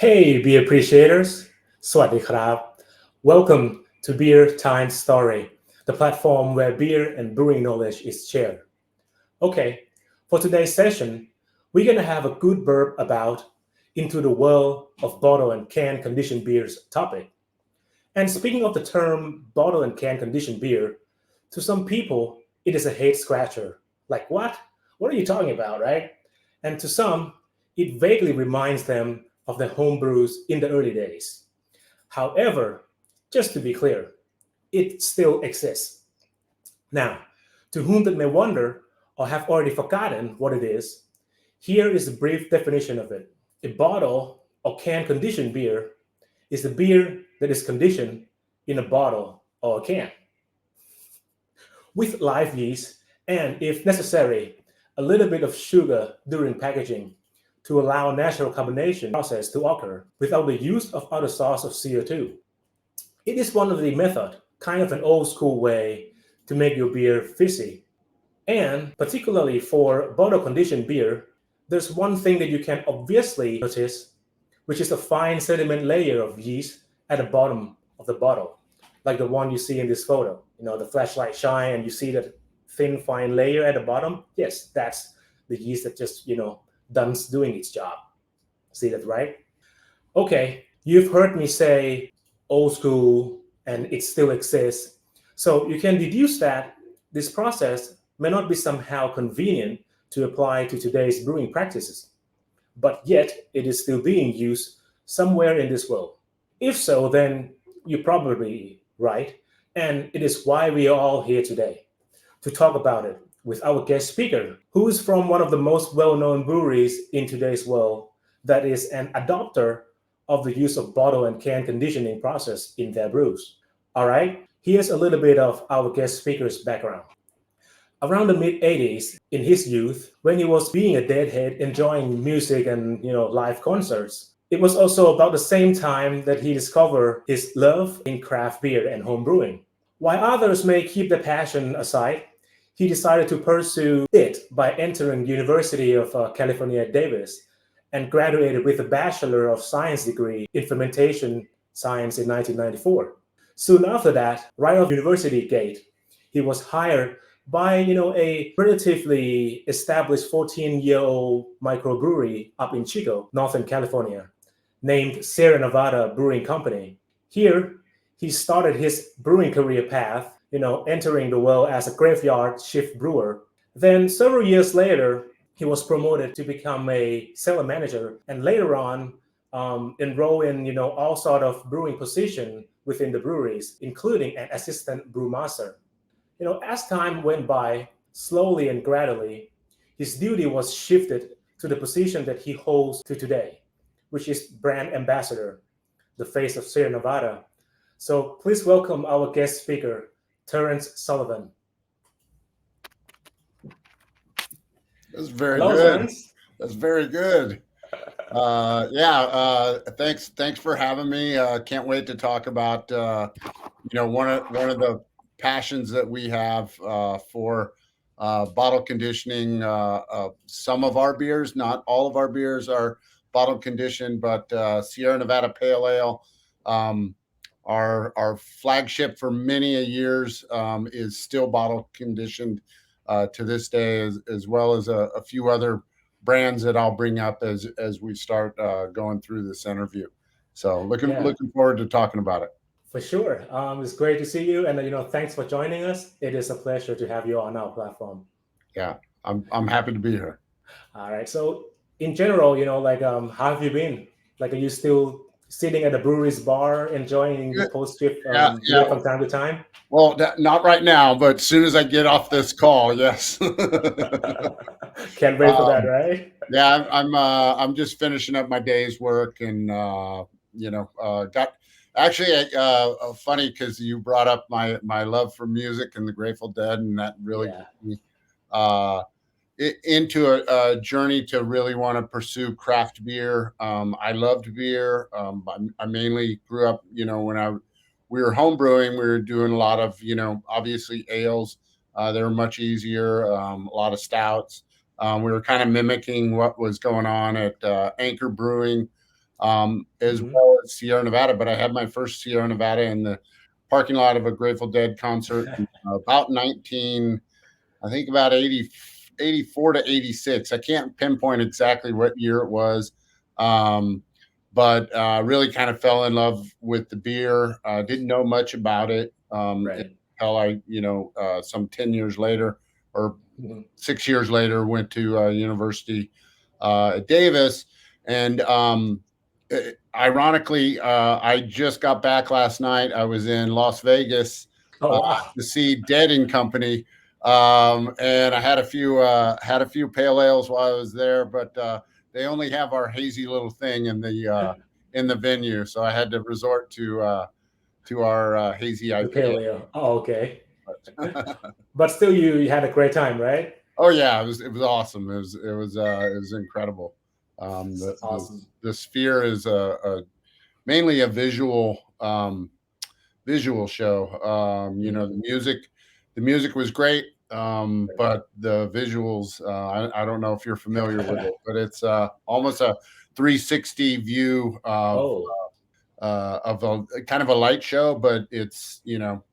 Hey, beer appreciators! สวัสดีครับ Welcome to Beer Time Story, the platform where beer and brewing knowledge is shared. Okay, for today's session, we're gonna have a good burp about into the world of bottle and can conditioned beers topic. And speaking of the term bottle and can conditioned beer, to some people, it is a head scratcher. Like, what? What are you talking about, right? And to some, it vaguely reminds them of the home brews in the early days. However, just to be clear, it still exists. Now, to whom that may wonder or have already forgotten what it is, here is a brief definition of it. A bottle or can conditioned beer is the beer that is conditioned in a bottle or a can with live yeast and, if necessary, a little bit of sugar during packaging to allow natural carbonation process to occur without the use of other source of CO2. It is one of the method, kind of an old school way to make your beer fizzy. And particularly for bottle conditioned beer, there's one thing that you can obviously notice, which is a fine sediment layer of yeast at the bottom of the bottle, like the one you see in this photo. You know, the flashlight shine and you see that thin, fine layer at the bottom. Yes, that's the yeast that just, done doing its job. See that, right? Okay, you've heard me say old school and it still exists. So you can deduce that this process may not be somehow convenient to apply to today's brewing practices, but yet it is still being used somewhere in this world. If so, then you're probably right, and it is why we are all here today to talk about it with our guest speaker, who is from one of the most well known breweries in today's world that is an adopter of the use of bottle and can conditioning process in their brews. All right, here's a little bit of our guest speaker's background. Around the mid 80s, in his youth, when he was being a deadhead enjoying music and live concerts, it was also about the same time that he discovered his love in craft beer and home brewing. While others may keep their passion aside, he decided to pursue it by entering University of California, Davis, and graduated with a Bachelor of Science degree in fermentation science in 1994. Soon after that, right off University gate, he was hired by a relatively established 14-year-old microbrewery up in Chico, Northern California, named Sierra Nevada Brewing Company. Here, he started his brewing career path, entering the world as a graveyard shift brewer. Then several years later, he was promoted to become a cellar manager, and later on, enroll in all sort of brewing position within the breweries, including an assistant brewmaster. As time went by, slowly and gradually, his duty was shifted to the position that he holds to today, which is brand ambassador, the face of Sierra Nevada. So please welcome our guest speaker, Terrence Sullivan. That's very Hello, good. Terrence. That's very good. Thanks for having me. Can't wait to talk about one of the passions that we have for bottle conditioning. Some of our beers, not all of our beers, are bottle conditioned, but Sierra Nevada Pale Ale, um, our flagship for many a years, is still bottle conditioned to this day, as well as a few other brands that I'll bring up as we start going through this interview. So looking Yeah, looking forward to talking about it. for sure. It's great to see you, and thanks for joining us. It is a pleasure to have you on our platform. Yeah, I'm happy to be here. All right. So in general, how have you been? Like, are you still sitting at the brewery's bar enjoying the Yeah, post-trip beer yeah. from time to time? Well, not right now, but as soon as I get off this call, yes. Can't wait for that, um, right? yeah, I'm just finishing up my day's work, and got actually funny because you brought up my love for music and the Grateful Dead, and that really Yeah. got me uh, into a journey to really want to pursue craft beer. I loved beer. I mainly grew up, when we were home brewing, we were doing a lot of, obviously ales. They were much easier. A lot of stouts. We were kind of mimicking what was going on at Anchor Brewing. as Mhm. well as Sierra Nevada. But I had my first Sierra Nevada in the parking lot of a Grateful Dead concert in about 19, I think about 84 to 86. I can't pinpoint exactly what year it was. Um, but really kind of fell in love with the beer. Didn't know much about it Right. until I, some 10 years later or Mhm. 6 years later, went to university at Davis. And ironically, I just got back last night. I was in Las Vegas Oh, wow. to see Dead and Company, and I had a few pale ales while I was there, but they only have our hazy little thing in the venue, so I had to resort to our hazy The IPA. paleo. Oh, okay. But still, you had a great time, right? Oh yeah, it was awesome. It was incredible. It's awesome. The Sphere is a mainly a visual show. Mhm. The music was great, but the visuals, I don't know if you're familiar with it, but it's almost a 360 view Oh, of a kind of a light show, but it's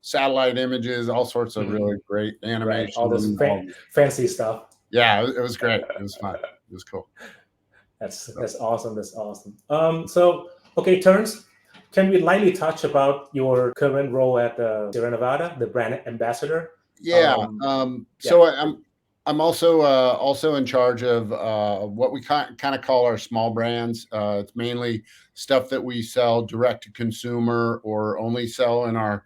satellite images, all sorts of really mhm. great Right. All this animation. All this. fancy stuff. Yeah, it was great. It was fun. It was cool. That's awesome. That's awesome. So okay, Terrence, can we lightly touch about your current role at Sierra Nevada, the brand ambassador? Yeah. Yeah. So I'm also in charge of what we kind of call our small brands. It's mainly stuff that we sell direct to consumer or only sell in our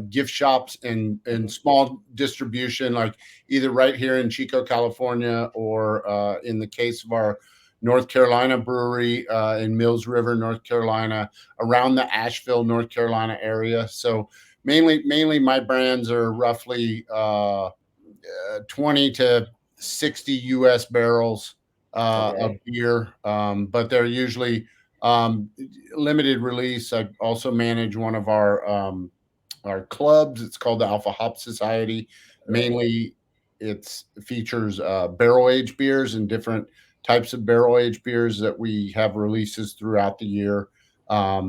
gift shops and Mhm. small distribution, like either right here in Chico, California, or in the case of our North Carolina brewery in Mills River, North Carolina, around the Asheville, North Carolina area. So mainly my brands are roughly 20 to 60 US barrels of Okay. beer, but they're usually um, limited release. I also manage one of our clubs. It's called the Alpha Hop Society. Right. Mainly, it features barrel aged beers and different types of barrel aged beers that we have releases throughout the year.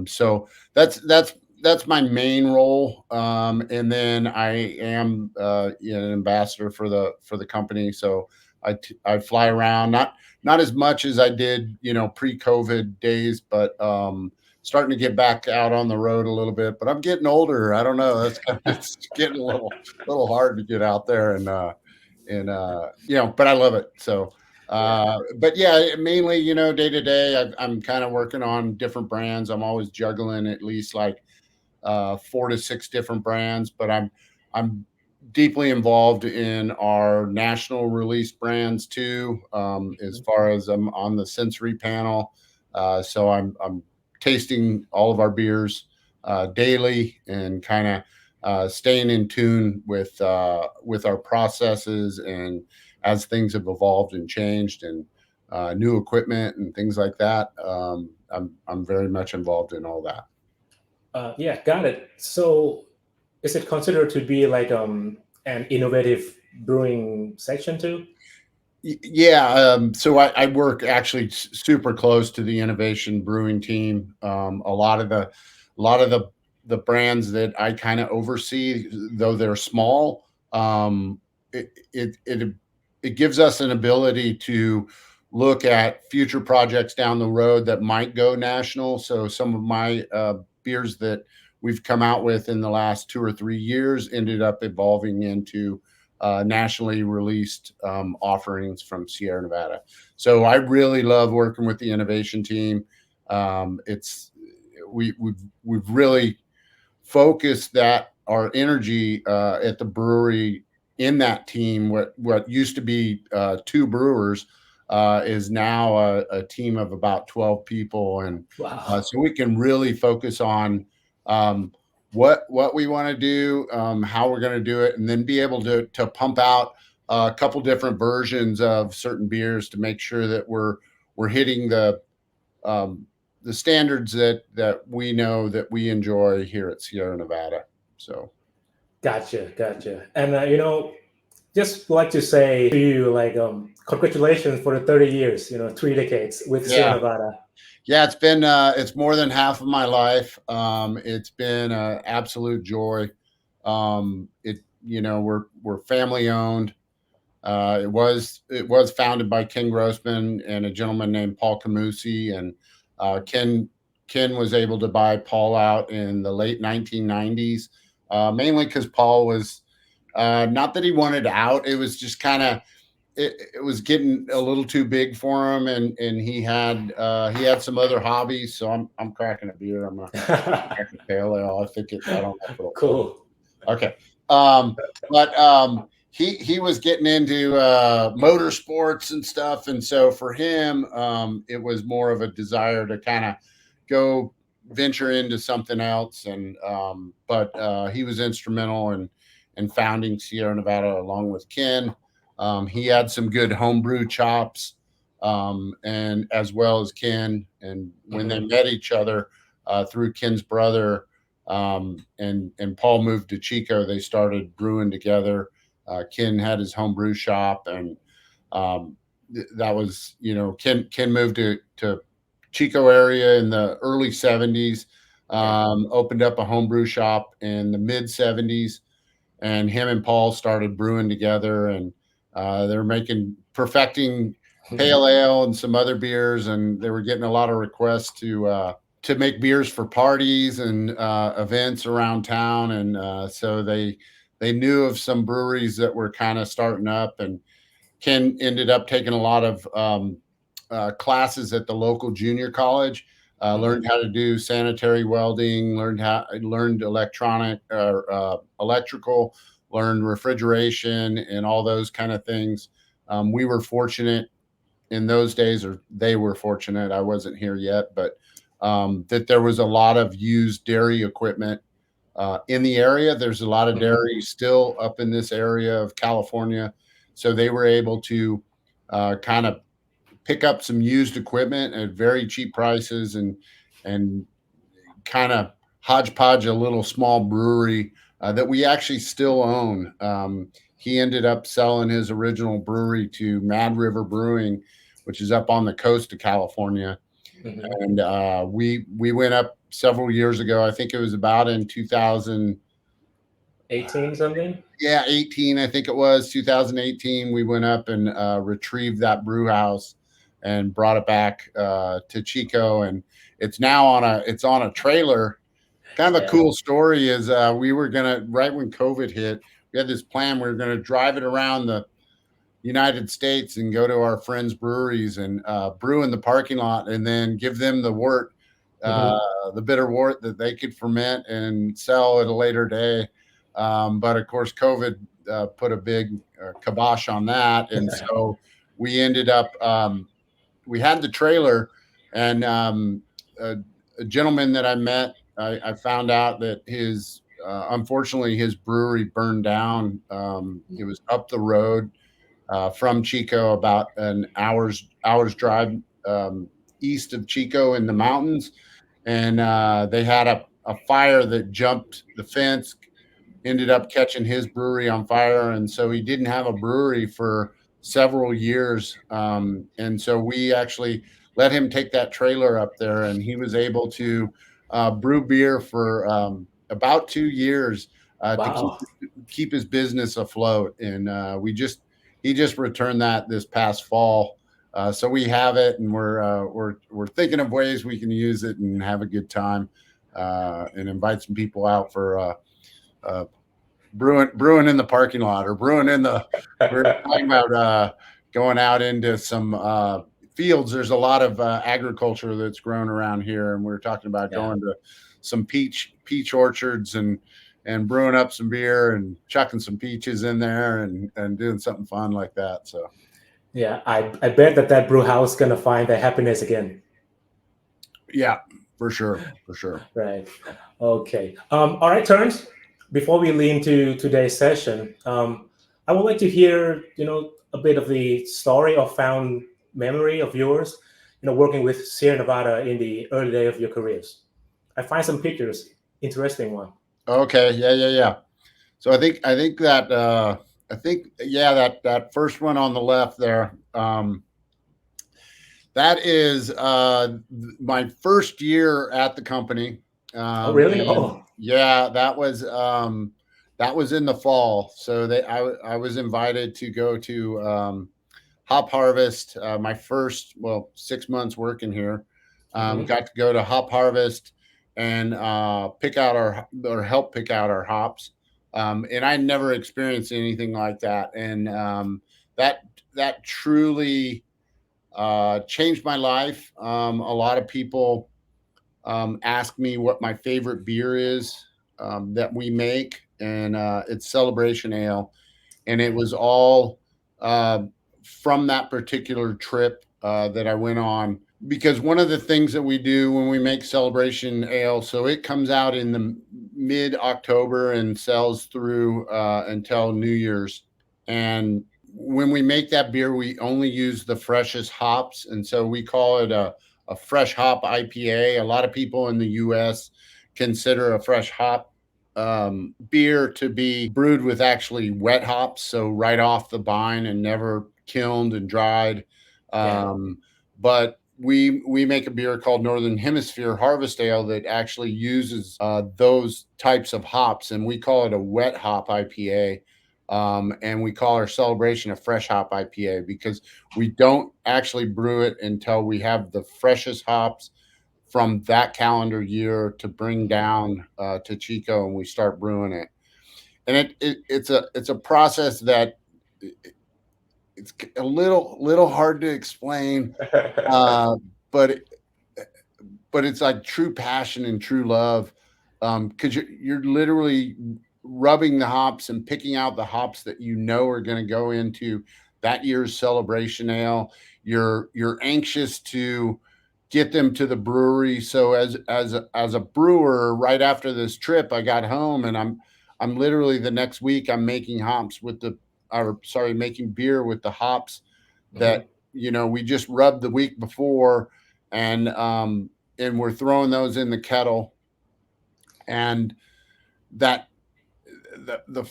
So that's my main role. And then I am an ambassador for the company. So I fly around, not as much as I did, pre-COVID days, but starting to get back out on the road a little bit. But I'm getting older. I don't know. It's getting a little hard to get out there but I love it. So Yeah. but yeah, mainly, day to day, I'm kind of working on different brands. I'm always juggling at least like 4 to 6 different brands, but I'm deeply involved in our national release brands too. As Mhm. far as I'm on the sensory panel, so I'm tasting all of our beers daily and kind of staying in tune with our processes and as things have evolved and changed and new equipment and things like that. I'm very much involved in all that. Yeah, got it. So, is it considered to be like an innovative brewing section too? Yeah, so I work actually super close to the innovation brewing team. A lot of the brands that I kind of oversee, though they're small, it, it it it gives us an ability to look at future projects down the road that might go national. So some of my beers that we've come out with in the last 2 or 3 years ended up evolving into nationally released offerings from Sierra Nevada. So I really love working with the innovation team. It's we've really focused that our energy at the brewery in that team. What used to be 2 brewers is now a team of about 12 people, and Wow. so we can really focus on um, what we want to do, how we're going to do it, and then be able to pump out a couple different versions of certain beers to make sure that we're hitting um, the standards that we know that we enjoy here at Sierra Nevada. So Gotcha, gotcha. And just like to say to you, like, congratulations for the 30 years, 3 decades with Sierra yeah, Nevada. Yeah, it's more than half of my life. It's been an absolute joy. We're family owned. It was founded by Ken Grossman and a gentleman named Paul Camusi, and Ken was able to buy Paul out in the late 1990s, mainly because Paul was not that he wanted out. It was just kind of it was getting a little too big for him, and he had some other hobbies. So I'm cracking a beer. I'm gonna crack a pale ale. I don't know if it'll hold. Cool. Okay. But he was getting into motorsports and stuff, and so for him, it was more of a desire to kind of go venture into something else. And but he was instrumental in founding Sierra Nevada along with Ken. He had some good homebrew chops, and as well as Ken. And when they met each other through Ken's brother, and Paul moved to Chico, they started brewing together. Ken had his home brew shop, and that was, Ken moved to Chico area in the early 70s, opened up a home brew shop in the mid 70s, and him and Paul started brewing together, and they were perfecting pale ale and some other beers, and they were getting a lot of requests to make beers for parties and events around town. And so they knew of some breweries that were kind of starting up, and Ken ended up taking a lot of classes at the local junior college, learned how to do sanitary welding, learned electrical, learned refrigeration and all those kind of things. We were fortunate in those days, or they were fortunate, I wasn't here yet, but that there was a lot of used dairy equipment in the area. There's a lot of dairy still up in this area of California. So they were able to kind of pick up some used equipment at very cheap prices, and kind of hodgepodge a little small brewery that we actually still own. He ended up selling his original brewery to Mad River Brewing, which is up on the coast of California. And we went up several years ago. I think it was about in 2018 something. Yeah, 18. I think it was 2018. We went up and retrieved that brew house and brought it back to Chico, and it's now on a trailer. Kind of a cool story is we were gonna, right when COVID hit, we had this plan. We were gonna drive it around the United States and go to our friends' breweries and brew in the parking lot, and then give them the wort, the bitter wort that they could ferment and sell at a later day. But of course, COVID put a big kibosh on that, and so we ended up. We had the trailer, and a gentleman that I met, I found out that unfortunately his brewery burned down. It was up the road from Chico, about an hour's drive east of Chico in the mountains, and they had a fire that jumped the fence, ended up catching his brewery on fire, and so he didn't have a brewery for several years. And so we actually let him take that trailer up there, and he was able to brew beer for about 2 years to keep his business afloat. And he just returned that this past fall. So we have it, and we're thinking of ways we can use it and have a good time, and invite some people out for brewing in the parking lot, or brewing in the. We're talking about going out into some fields. There's a lot of agriculture that's grown around here, and we're talking about going to some peach orchards and brewing up some beer and chucking some peaches in there and doing something fun like that. So yeah, I bet that brew house is gonna find the happiness again. Yeah, for sure. Right. Okay. All right, Terrence. Before we lean to today's session, I would like to hear, a bit of the story or found memory of yours, working with Sierra Nevada in the early day of your careers. I find some pictures, interesting one. Okay. Yeah. So I think that that first one on the left there, That is my first year at the company. Oh, really? And Oh, yeah, that was in the fall. So I was invited to go to Hop Harvest. My first, well, 6 months working here. hmm, Got to go to Hop Harvest and pick out or help pick out our hops. And I never experienced anything like that. And that that truly changed my life. A lot of people ask me what my favorite beer is that we make, and it's Celebration Ale. And it was all uh, from that particular trip that I went on. Because one of the things that we do when we make Celebration Ale, so it comes out in the mid October and sells through until New Year's. And when we make that beer, we only use the freshest hops. And so we call it a fresh hop IPA. A lot of people in the US consider a fresh hop beer to be brewed with actually wet hops, so right off the vine and never kilned and dried. yeah. But we make a beer called Northern Hemisphere Harvest Ale that actually uses those types of hops, and we call it a wet hop IPA. And we call our celebration a fresh hop IPA because we don't actually brew it until we have the freshest hops from that calendar year to bring down to Chico, and we start brewing it. And it's a process that it's a little hard to explain, uh, but but it's like true passion and true love, because you're literally rubbing the hops and picking out the hops that you know are going to go into that year's celebration ale. You're anxious to get them to the brewery. So as a brewer, right after this trip, I got home and I'm literally the next week I'm making hops with the or sorry making beer with the hops Hmm. that we just rubbed the week before, and we're throwing those in the kettle, and that the the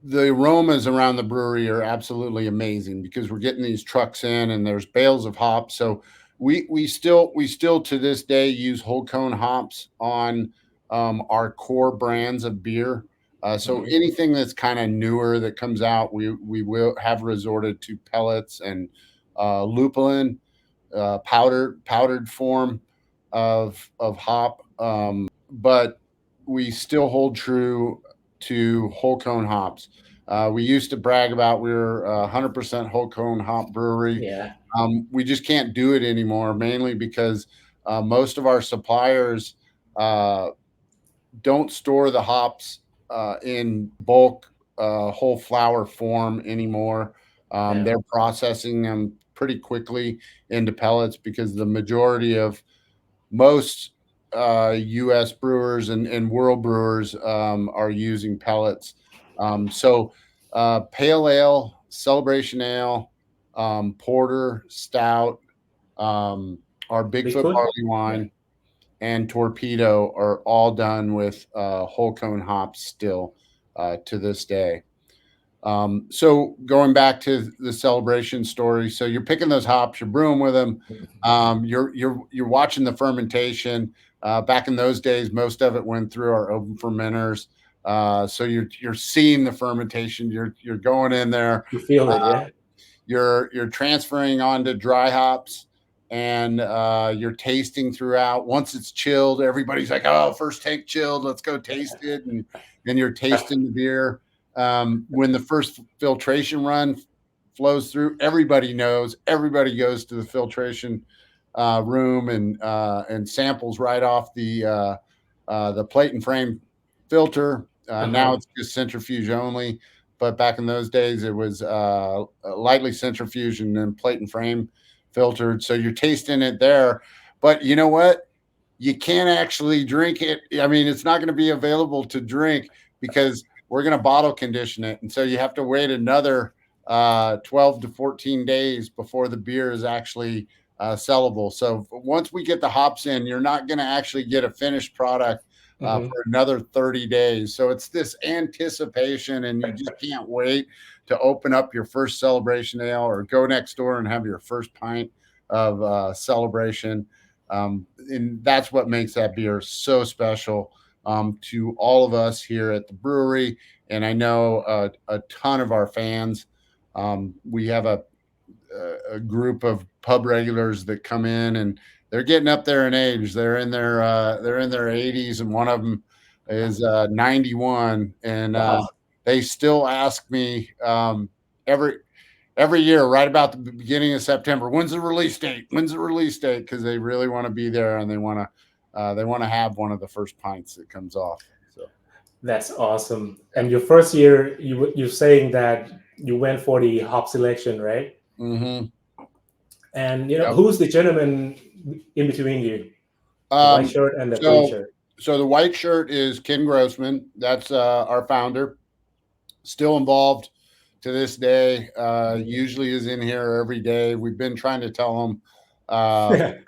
the aromas around the brewery are absolutely amazing because we're getting these trucks in and there's bales of hops. So we still to this day use whole cone hops on our core brands of beer. So Hmm. anything that's kind of newer that comes out, we will have resorted to pellets and lupulin, powdered form of hop, but we still hold true to whole cone hops. We used to brag about we were a 100% whole cone hop brewery. Yeah. We just can't do it anymore, mainly because most of our suppliers uh, don't store the hops in bulk whole flower form anymore. Yeah. They're processing them pretty quickly into pellets because the majority of most U.S. brewers and world brewers are using pellets. Pale ale, celebration ale, porter, stout, um, our Bigfoot Bigfoot? barley Yeah. wine, and torpedo are all done with whole cone hops still to this day. So going back to the celebration story, so you're picking those hops, you're brewing with them, you're watching the fermentation. Back in those days, most of it went through our open fermenters. So you're seeing the fermentation. You're going in there. You feel it, Uh, yeah? you're transferring onto dry hops, and you're tasting throughout. Once it's chilled, everybody's like, "Oh, first tank chilled. Let's go taste it." And you're tasting the beer. When the first filtration run flows through, everybody knows. Everybody goes to the filtration room and samples right off the plate and frame filter. Now Uh-huh. it's just centrifuge only, but back in those days it was lightly centrifuge and then plate and frame filtered. So you're tasting it there, but you know what? You can't actually drink it. I mean, it's not going to be available to drink because we're going to bottle condition it, and so you have to wait another 12 to 14 days before the beer is actually sellable. So once we get the hops in, you're not going to actually get a finished product Hmm. for another 30 days. So it's this anticipation, and you just can't wait to open up your first celebration ale or go next door and have your first pint of celebration. And that's what makes that beer so special to all of us here at the brewery. And I know a ton of our fans. We have a group of pub regulars that come in, and they're getting up there in age. They're in their 80s, and one of them is 91, and Wow. they still ask me every year, right about the beginning of September, when's the release date? When's the release date? Because they really want to be there, and they want to have one of the first pints that comes off. So That's awesome. And your first year, you're saying that you went for the hop selection, right? mm-hmm. And Yep. who's the gentleman in between you, the white shirt and the green shirt? So the white shirt is Ken Grossman. That's our founder, still involved to this day. Usually is in here every day. We've been trying to tell him to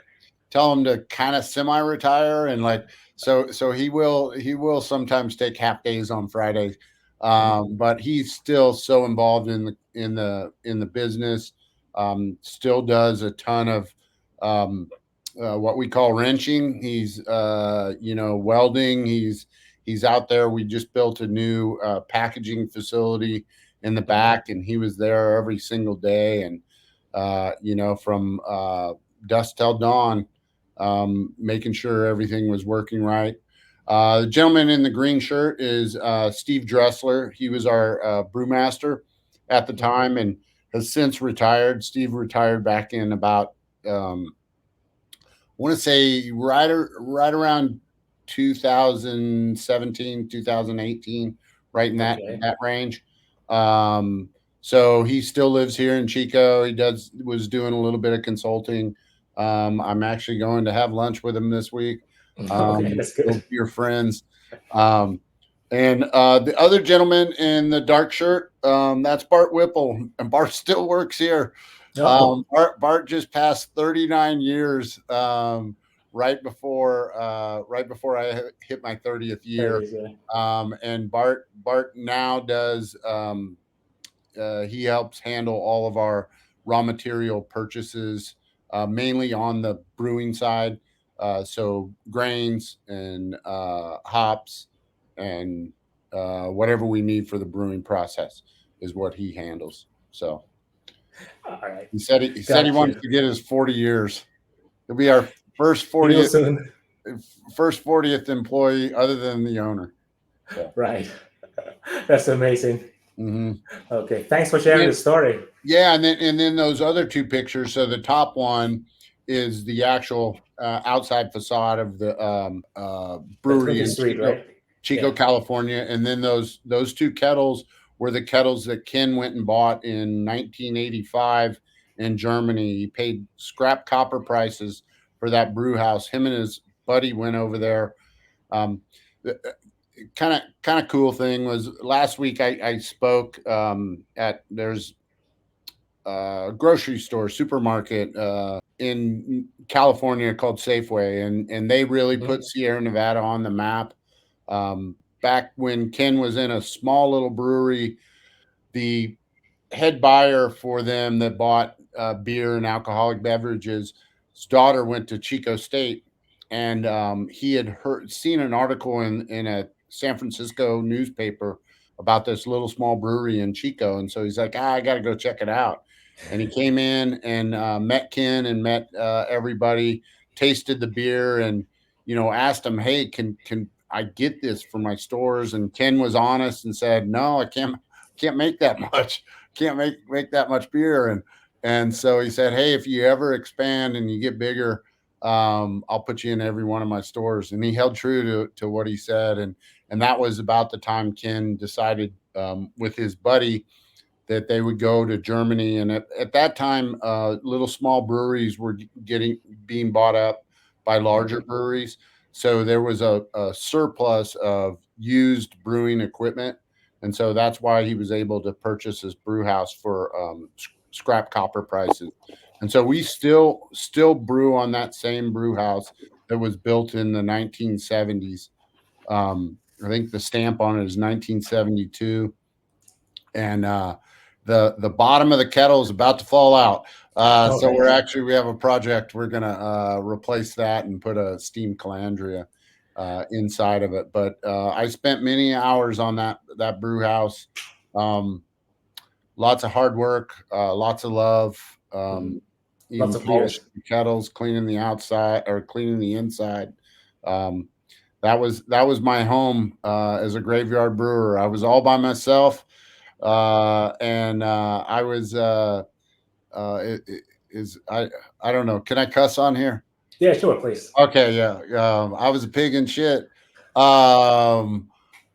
kind of semi-retire, and so he will sometimes take half days on Fridays. But he's still so involved in the business. Still does a ton of what we call wrenching. He's welding. He's out there. We just built a new packaging facility in the back, and he was there every single day, and from dusk till dawn, making sure everything was working right. The gentleman in the green shirt is Steve Dressler. He was our brewmaster at the time and has since retired. Steve retired back in about I want to say right around 2017, 2018, right in that range. So he still lives here in Chico. He was doing a little bit of consulting. I'm actually going to have lunch with him this week. Okay, that's good. Your friends. And the other gentleman in the dark shirt, that's Bart Whipple, and Bart still works here. Bart just passed 39 years right before I hit my 30th year. And Bart now does he helps handle all of our raw material purchases, mainly on the brewing side. So grains and hops and whatever we need for the brewing process is what he handles. So all right. he said he wanted to get his 40 years. It'll be our first 40th employee other than the owner. So. Right. That's amazing. Mm-hmm. Okay, thanks for sharing the story. Yeah, and then those other two pictures. So the top one is the actual outside facade of the brewery in Chico, California, and then those two kettles were the kettles that Ken went and bought in 1985 in Germany. He paid scrap copper prices for that brew house. Him and his buddy went over there. Kind of cool thing was last week I spoke at there's a grocery store supermarket in California called Safeway, and they really put Sierra Nevada on the map. Back when Ken was in a small little brewery, the head buyer for them that bought beer and alcoholic beverages, his daughter went to Chico State, and he had seen an article in a San Francisco newspaper about this little small brewery in Chico. And so he's like, I got to go check it out. And he came in and met Ken and met everybody, tasted the beer, and, asked him, hey, can I get this for my stores? And Ken was honest and said, no, I can't make that much. Can't make that much beer. And so he said, hey, if you ever expand and you get bigger, I'll put you in every one of my stores. And he held true to what he said. And that was about the time Ken decided with his buddy that they would go to Germany. And at that time, little small breweries were being bought up by larger breweries. So there was a surplus of used brewing equipment. And so that's why he was able to purchase this brew house for scrap copper prices. And so we still brew on that same brew house that was built in the 1970s. I think the stamp on it is 1972. And the bottom of the kettle is about to fall out. So Okay. we have a project. We're gonna replace that and put a steam calandria inside of it. But I spent many hours on that brew house. Lots of hard work, lots of love. Mhm. Lots Even of polishing beers. the kettles, cleaning the outside or cleaning the inside. Um, that was my home as a graveyard brewer. I was all by myself, and I was it is I don't know. Can I cuss on here? Yeah, sure, please. Okay, yeah. I was a pig in shit. Um,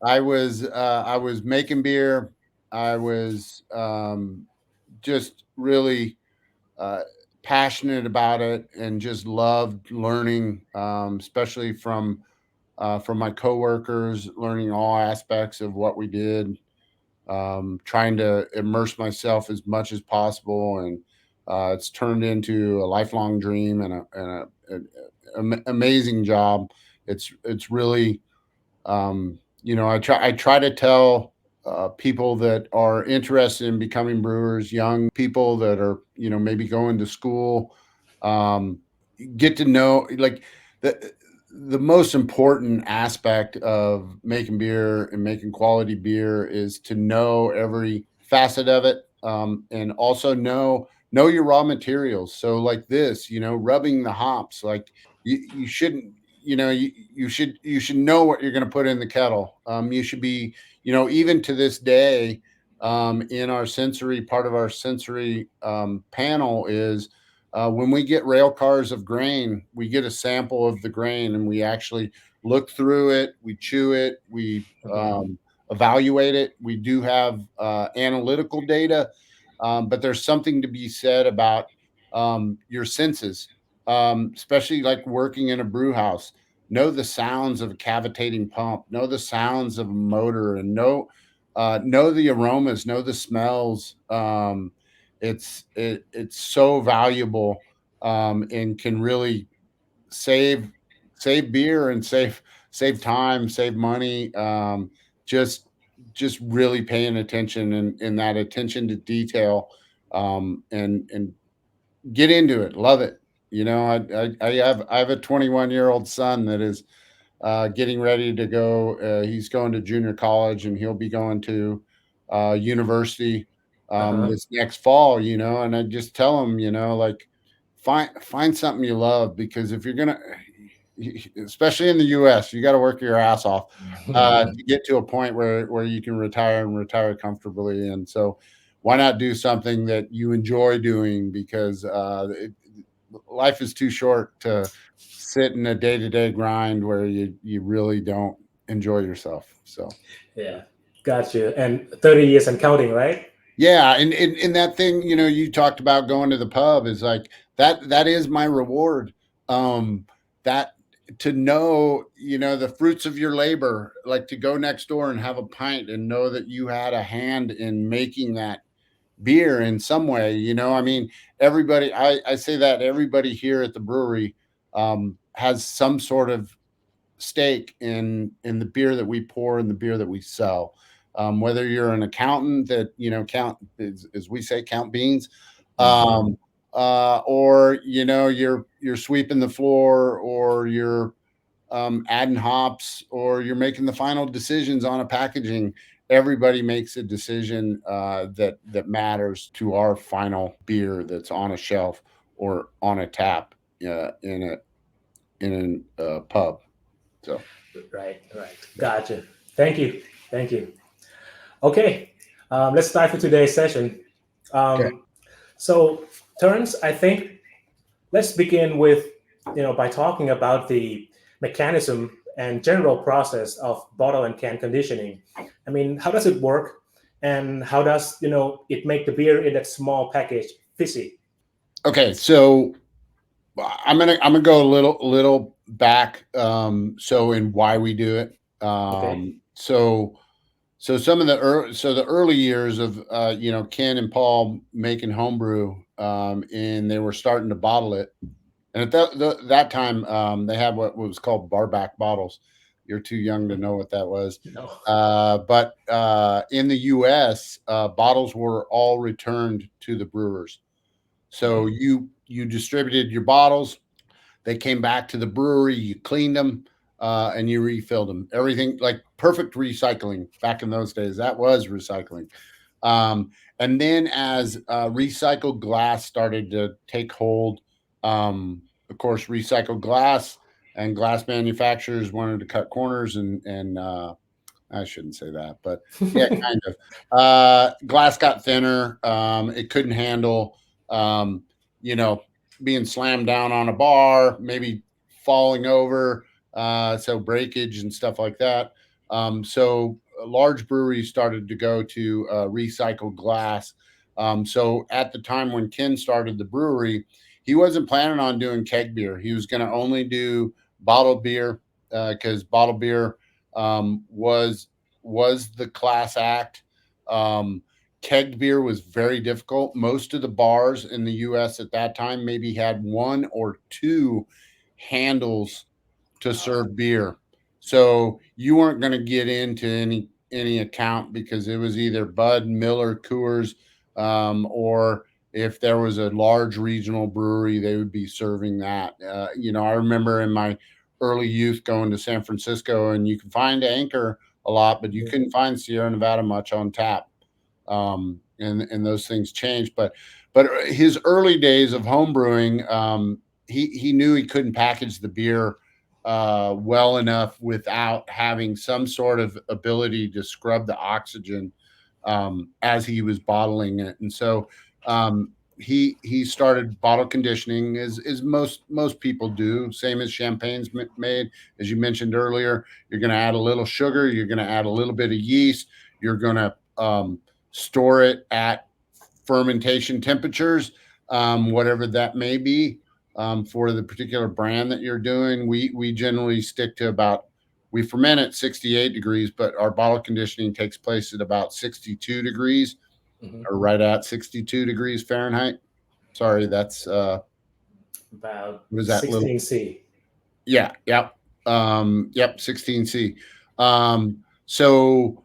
I was making beer. I was just really uh, passionate about it and just loved learning, especially from my coworkers, learning all aspects of what we did, trying to immerse myself as much as possible, and it's turned into a lifelong dream and amazing job. It's really I try to tell people that are interested in becoming brewers, young people that are maybe going to school, um, get to know like the most important aspect of making beer and making quality beer is to know every facet of it, and also know your raw materials. So like this, rubbing the hops, like you shouldn't, you should know what you're going to put in the kettle. You should be, even to this day, in our sensory part of our sensory panel is when we get rail cars of grain, we get a sample of the grain and we actually look through it, we chew it, we Mhm. evaluate it. We do have analytical data, but there's something to be said about your senses, especially like working in a brew house. Know the sounds of a cavitating pump, know the sounds of a motor, and know the aromas, know the smells. It's so valuable, and can really save beer and save time, save money. Just just really paying attention and that attention to detail, and get into it, love it. I have a 21-year-old son that is getting ready to go. He's going to junior college, and he'll be going to university Uh-huh. this next fall. And I just tell him, like find something you love, because if you're gonna, especially in the U.S., you got to work your ass off to get to a point where you can retire and retire comfortably. And so, why not do something that you enjoy doing? Because life is too short to sit in a day-to-day grind where you really don't enjoy yourself. So Yeah. Got you. And 30 years and counting, right? yeah, and that thing, you talked about going to the pub is like that is my reward. That to know, the fruits of your labor, like to go next door and have a pint and know that you had a hand in making that beer in some way. I mean, everybody, I say that everybody here at the brewery has some sort of stake in the beer that we pour and the beer that we sell. Whether you're an accountant that count, as we say, count beans, Mhm. um, or you're sweeping the floor, or you're adding hops, or you're making the final decisions on a packaging. Everybody makes a decision that matters to our final beer that's on a shelf or on a tap in a pub. So Right, right. Gotcha. Thank you. Thank you. Okay. Let's dive into today's session. okay. Um, so, Terrence, I think let's begin with, by talking about the mechanism and general process of bottle and can conditioning. I mean, how does it work, and how does it make the beer in that small package fizzy? Okay, so I'm gonna go a little back. So in why we do it. Okay. So some of the early years of Ken and Paul making homebrew, and they were starting to bottle it. And at that time, they had what was called barback bottles. You're too young to know what that was. No. But in the U.S., bottles were all returned to the brewers. So you distributed your bottles. They came back to the brewery. You cleaned them and you refilled them. Everything like perfect recycling back in those days. That was recycling. And then as recycled glass started to take hold, of course, recycled glass and glass manufacturers wanted to cut corners and I shouldn't say that, but yeah, kind of. Glass got thinner. It couldn't handle, you know, being slammed down on a bar, maybe falling over, so breakage and stuff like that. So large breweries started to go to recycled glass. So at the time when Ken started the brewery, he wasn't planning on doing keg beer. He was going to only do bottled beer because bottled beer was the class act. Keg beer was very difficult. Most of the bars in the U.S. at that time maybe had one or two handles to serve beer. So you weren't going to get into any account because it was either Bud, Miller, Coors, or if there was a large regional brewery, they would be serving that. I remember in my early youth going to San Francisco, and you can find Anchor a lot, but you couldn't find Sierra Nevada much on tap. And those things changed. But his early days of home brewing, he knew he couldn't package the beer well enough without having some sort of ability to scrub the oxygen as he was bottling it. And so he started bottle conditioning as most people do, same as champagne's made. As you mentioned earlier, you're going to add a little sugar, you're going to add a little bit of yeast, you're going to store it at fermentation temperatures, whatever that may be. For the particular brand that you're doing, we generally stick to we ferment at 68 degrees, but our bottle conditioning takes place at about 62 degrees or right at 62 degrees Fahrenheit. Sorry, that's about was that 16C. Yeah, yep. 16C. So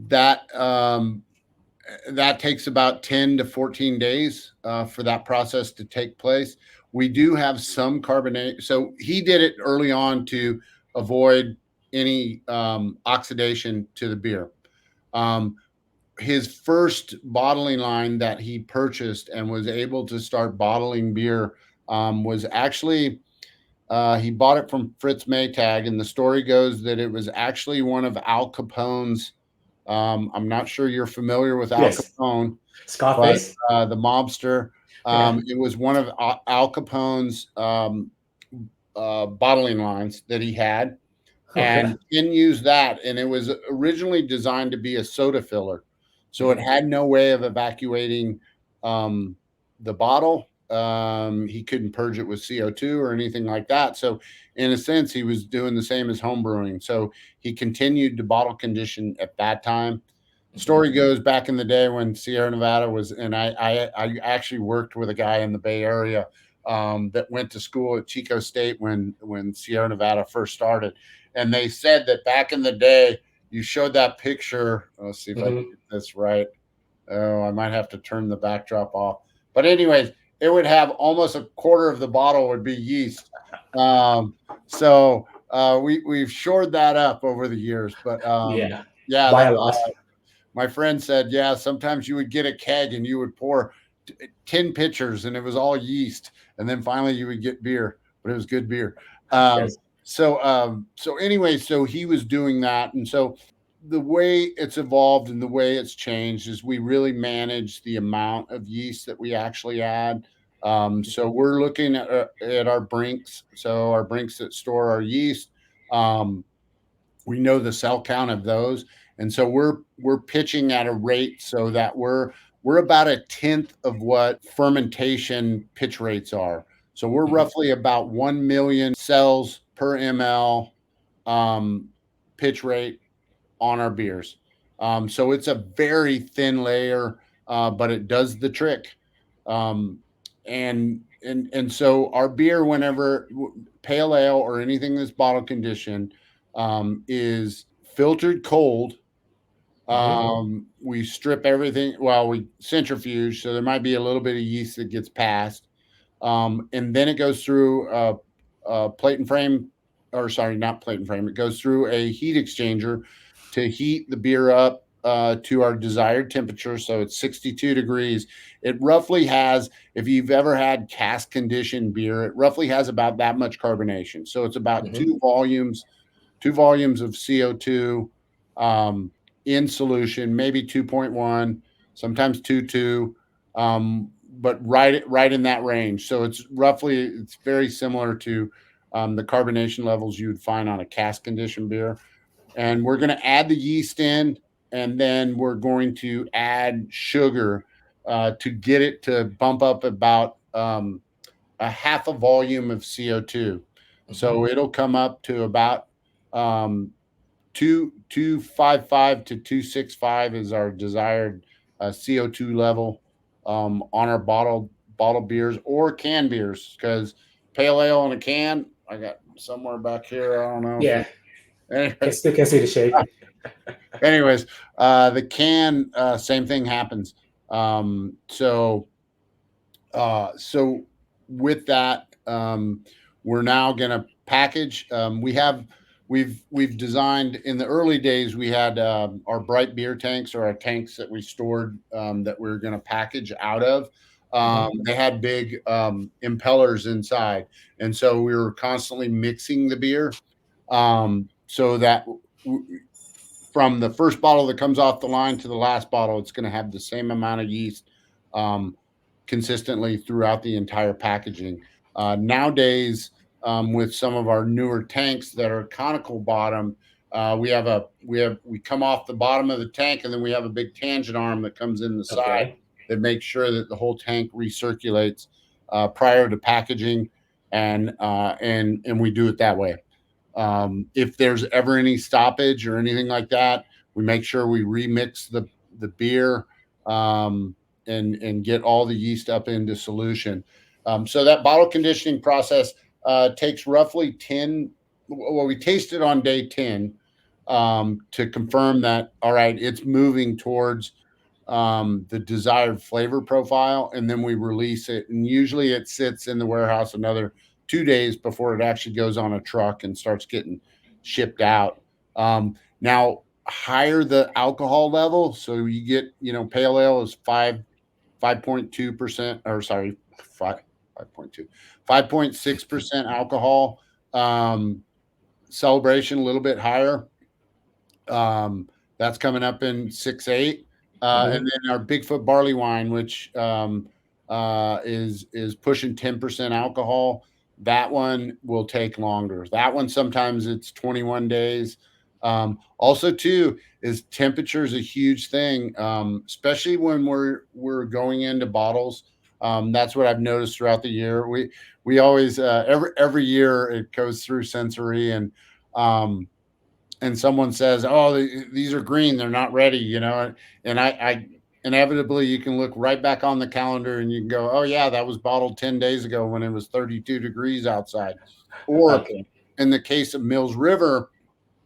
that takes about 10 to 14 days for that process to take place. We do have some carbonate. So he did it early on to avoid any oxidation to the beer. His first bottling line that he purchased and was able to start bottling beer was actually he bought it from Fritz Maytag, and the story goes that it was actually one of Al Capone's. I'm not sure you're familiar with Al Capone, Scarface, but the mobster. It was one of Al Capone's bottling lines that he had, and Ken used that, and it was originally designed to be a soda filler, so it had no way of evacuating the bottle. He couldn't purge it with CO2 or anything like that. So in a sense, he was doing the same as home brewing. So he continued to bottle condition at that time. Story goes back in the day when Sierra Nevada was, and I actually worked with a guy in the Bay Area that went to school at Chico State when Sierra Nevada first started. And they said that back in the day, you showed that picture. Let's see if I can get this right. Oh, I might have to turn the backdrop off. But anyways, it would have almost a quarter of the bottle would be yeast. So we've shored that up over the years. But my friend said, sometimes you would get a keg and you would pour 10 pitchers and it was all yeast. And then finally you would get beer, but it was good beer. So anyway, so he was doing that. And so the way it's evolved and the way it's changed is we really manage the amount of yeast that we actually add. So we're looking at our brinks. So our brinks that store our yeast, we know the cell count of those. And so we're pitching at a rate so that we're about a tenth of what fermentation pitch rates are. So we're roughly about 1 million cells per ml pitch rate on our beers. So it's a very thin layer, but it does the trick. And so our beer, whenever pale ale or anything that's bottle conditioned, is filtered cold. Mhm. We strip everything. Well, we centrifuge, so there might be a little bit of yeast that gets passed, and then it goes through a plate and frame, or sorry, not plate and frame. It goes through a heat exchanger to heat the beer up to our desired temperature. So it's 62 degrees. It roughly has, if you've ever had cask conditioned beer, it roughly has about that much carbonation. So it's about Mhm. two volumes of CO2 um, in solution, maybe 2.1, sometimes 2.2, but right in that range. So it's very similar to the carbonation levels you would find on a cask conditioned beer. And we're going to add the yeast in, and then we're going to add sugar to get it to bump up about a half a volume of CO2. Mhm. So it'll come up to about um, 255 to 265 is our desired CO2 level on our bottled beers or canned beers. Because pale ale in a can, I got somewhere back here. I don't know if Yeah, you. Anyways, can see the shape. anyways, the can, same thing happens. So so with that, we're now going to package. We've designed in the early days. We had our bright beer tanks, or our tanks that we stored that we are going to package out of. Mhm. They had big impellers inside, and so we were constantly mixing the beer so that from the first bottle that comes off the line to the last bottle, it's going to have the same amount of yeast um, consistently throughout the entire packaging. Nowadays, with some of our newer tanks that are conical bottom, we come off the bottom of the tank, and then we have a big tangent arm that comes in the side Okay. that makes sure that the whole tank recirculates prior to packaging, and we do it that way. If there's ever any stoppage or anything like that, we make sure we remix the beer and get all the yeast up into solution. So that bottle conditioning process takes roughly 10. Well, we taste it on day 10 to confirm that, all right, it's moving towards the desired flavor profile, and then we release it. And usually it sits in the warehouse another 2 days before it actually goes on a truck and starts getting shipped out. Now, higher the alcohol level, so you get, pale ale is 5.2%, or sorry, 5.2, 5.6% alcohol. Celebration a little bit higher. Um, that's coming up in 6.8. And Mhm. then our Bigfoot barley wine, which is pushing 10% alcohol. That one will take longer. That one sometimes it's 21 days. Also, too, is temperature is a huge thing, especially when we're going into bottles. That's what I've noticed throughout the year. We always every year it goes through sensory, um, and someone says, "Oh, these are green; they're not ready," and I inevitably you can look right back on the calendar and you can go, "Oh yeah, that was bottled 10 days ago when it was 32 degrees outside." Or Okay. in the case of Mills River,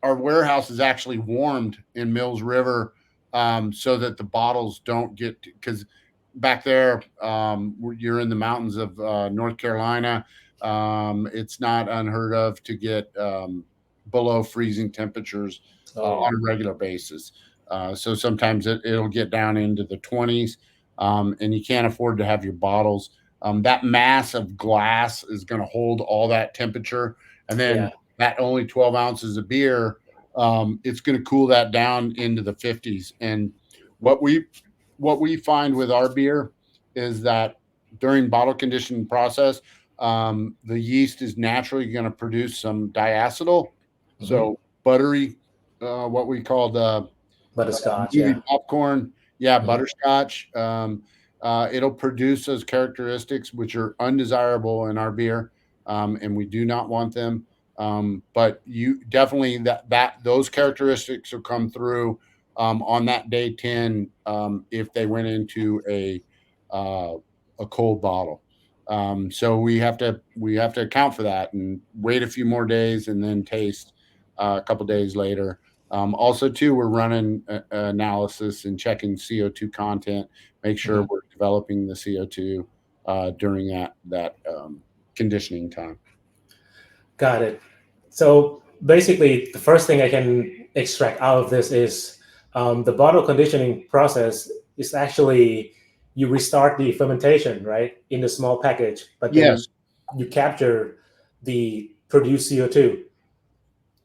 our warehouse is actually warmed in Mills River so that the bottles don't get, because back there you're in the mountains of North Carolina. It's not unheard of to get below freezing temperatures Oh yeah. on a regular basis. So sometimes it'll get down into the 20s, and you can't afford to have your bottles. That mass of glass is going to hold all that temperature. And then Yeah. that only 12 ounces of beer, it's going to cool that down into the 50s. And what we what we find with our beer is that during bottle conditioning process, the yeast is naturally going to produce some diacetyl, Mhm. so buttery, what we call the Butterscotch. movie Yeah. popcorn. Yeah, Mhm. butterscotch. It'll produce those characteristics which are undesirable in our beer, and we do not want them. But you definitely that those characteristics will come through on that day 10 if they went into uh, a cold bottle. So we have to account for that and wait a few more days and then taste. a couple days later. Also, too, we're running analysis and checking CO2 content, make sure we're developing the CO2 during that conditioning time. Got it. So basically, the first thing I can extract out of this is the bottle conditioning process is actually you restart the fermentation, right, in the small package, but then Yes. you capture the produced CO2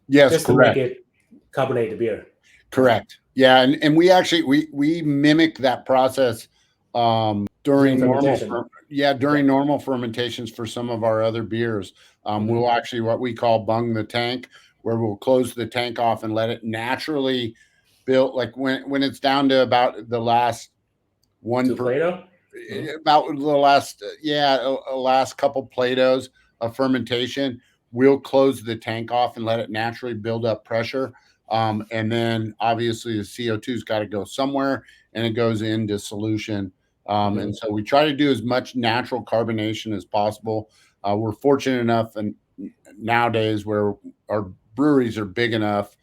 Yes, just to correct. make it carbonate the beer. Correct. Yeah, and we actually we mimic that process during normal fermentation. during normal fermentations for some of our other beers. We'll actually what we call bung the tank, where we'll close the tank off and let it naturally build. Like when it's down to about the last To Plato? about the last last couple Platos of fermentation, we'll close the tank off and let it naturally build up pressure. And then obviously the CO2's got to go somewhere, and it goes into solution. And so we try to do as much natural carbonation as possible. We're fortunate enough and nowadays where our breweries are big enough,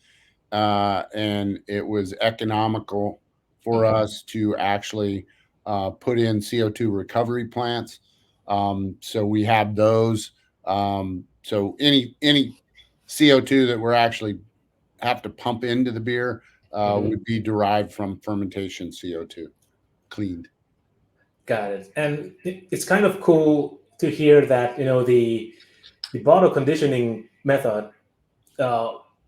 and it was economical for us to actually put in CO2 recovery plants. So we have those. So any CO2 that we're actually have to pump into the beer would be derived from fermentation CO2, cleaned. Got it. And it's kind of cool to hear that the bottle conditioning method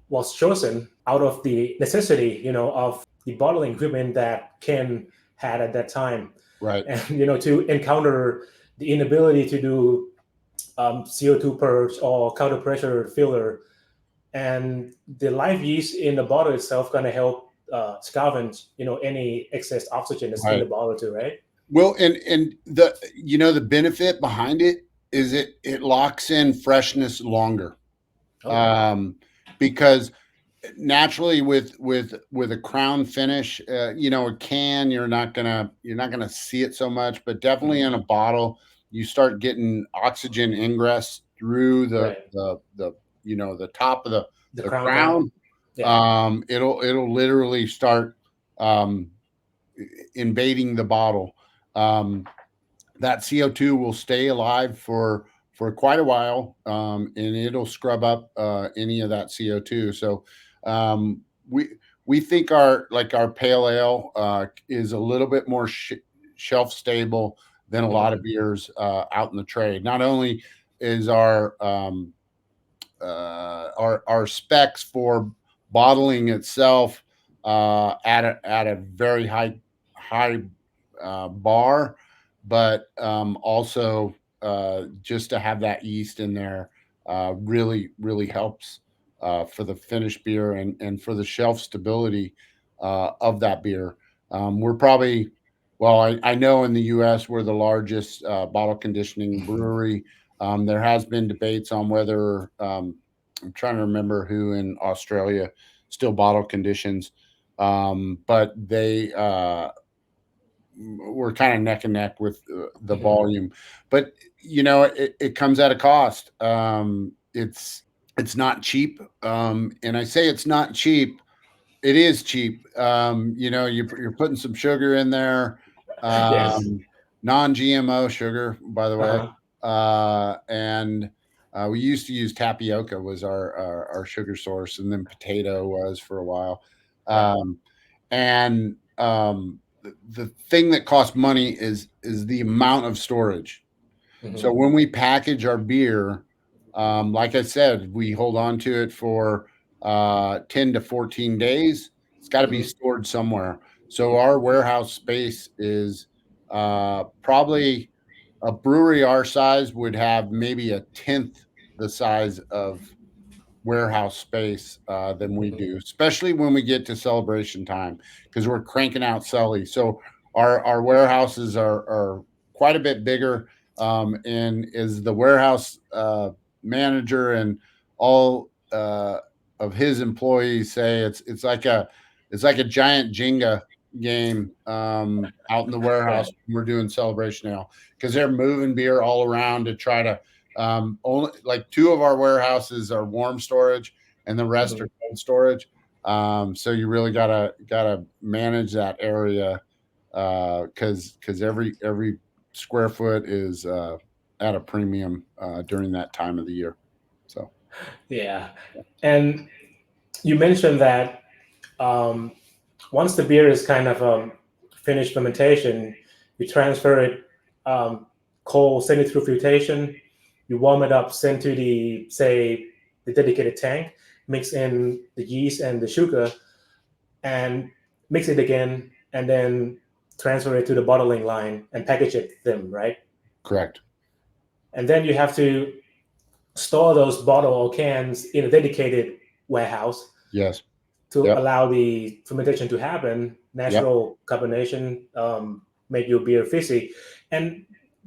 was chosen out of the necessity of the bottling equipment that Ken had at that time, right? And to encounter the inability to do CO2 purge or counter pressure filler, and the live yeast in the bottle itself going to help scavenge any excess oxygen that's in the bottle too, right? Well, and the benefit behind it is it locks in freshness longer. Because naturally with a crown finish, a can, you're not gonna see it so much, but definitely in a bottle, you start getting oxygen ingress through the top of the crown. It'll literally start invading the bottle. That CO2 will stay alive for quite a while, and it'll scrub up any of that CO2. So we think our pale ale is a little bit more shelf stable than a lot of beers out in the trade. Not only is our specs for bottling itself at a very high bar, but also just to have that yeast in there really helps for the finished beer and for the shelf stability of that beer. We're probably, well, I know in the U.S. we're the largest bottle conditioning brewery. There has been debates on whether I'm trying to remember who in Australia still bottle conditions, but they we're kind of neck and neck with the volume, but it comes at a cost. It's not cheap, and I say it's not cheap. It is cheap. You're putting some sugar in there, Yes. non-GMO sugar, by the way, and we used to use tapioca was our sugar source, and then potato was for a while, and the thing that costs money is the amount of storage. So when we package our beer, like I said, we hold on to it for 10 to 14 days. It's got to be stored somewhere. So our warehouse space is probably a brewery our size would have maybe a tenth the size of warehouse space than we do, especially when we get to celebration time, because we're cranking out celly. So our warehouses are quite a bit bigger, and is the warehouse manager and all of his employees say it's like a giant Jenga game out in the warehouse. We're doing celebration now because they're moving beer all around to try to only like two of our warehouses are warm storage, and the rest are cold storage. So you really gotta manage that area because every square foot is at a premium during that time of the year. So Yeah. And you mentioned that once the beer is kind of finished fermentation, you transfer it cold, send it through filtration, you warm it up, send to the, say, the dedicated tank, mix in the yeast and the sugar, and mix it again, and then transfer it to the bottling line and package it them, right? correct. And then you have to store those bottle or cans in a dedicated warehouse Yes. to Yep. allow the fermentation to happen. Natural carbonation make your beer fizzy, and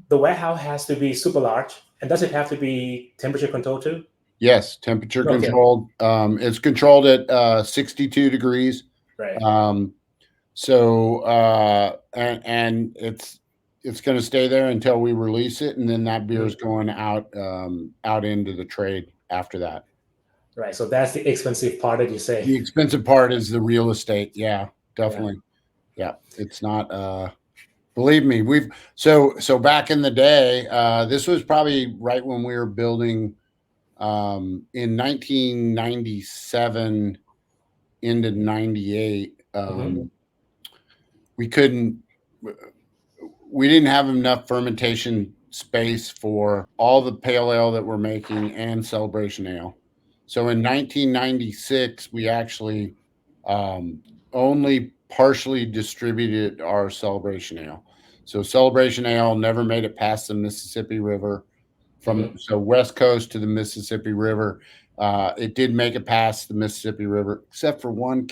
the warehouse has to be super large. And does it have to be temperature controlled too? Yes, temperature Okay. controlled. It's controlled at 62 degrees. Right. So and it's going to stay there until we release it, and then that beer is going out out into the trade after that. Right. So that's the expensive part that you say. The expensive part is the real estate. Yeah, definitely. Yeah, it's not. Believe me, so back in the day, this was probably right when we were building in 1997 into 98. We didn't have enough fermentation space for all the pale ale that we're making and celebration ale. So in 1996, we actually only partially distributed our celebration ale. So celebration ale never made it past the Mississippi River so West Coast to the Mississippi River. It did make it past the Mississippi River, except for one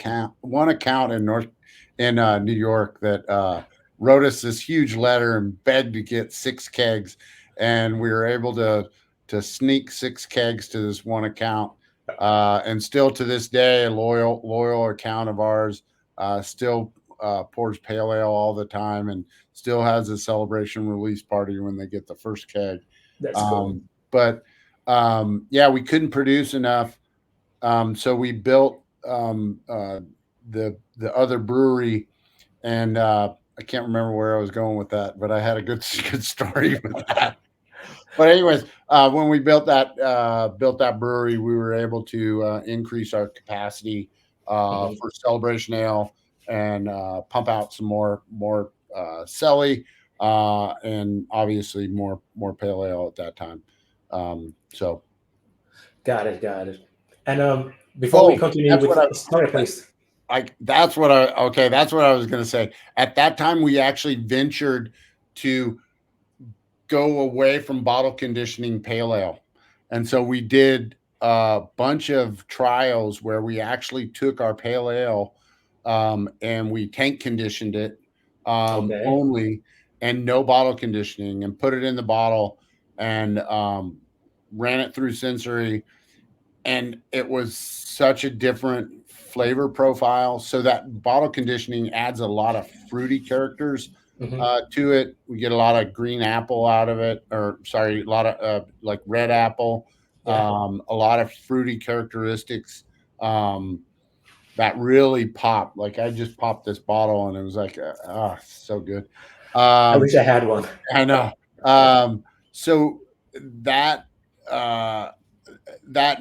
account in New York that wrote us this huge letter and begged to get 6 kegs, and we were able to sneak 6 kegs to this one account. And still to this day, a loyal account of ours still pours pale ale all the time and still has a celebration release party when they get the first keg. That's cool. But yeah, we couldn't produce enough, so we built the other brewery, and I can't remember where I was going with that, but I had a good story with that. But anyways, when we built that brewery, we were able to increase our capacity for celebration ale and pump out some more Celly, and obviously more pale ale at that time. So got it. And before we continue with sorry, please. That's what I was going to say. At that time, we actually ventured to go away from bottle conditioning pale ale, and so we did a bunch of trials where we actually took our pale ale and we tank conditioned it only, and no bottle conditioning, and put it in the bottle and ran it through sensory, and it was such a different flavor profile. So that bottle conditioning adds a lot of fruity characters to it. We get a lot of green apple out of it, or sorry, a lot of like red apple, a lot of fruity characteristics that really popped. Like I just popped this bottle and it was like, so good. I wish I had one. I know. So that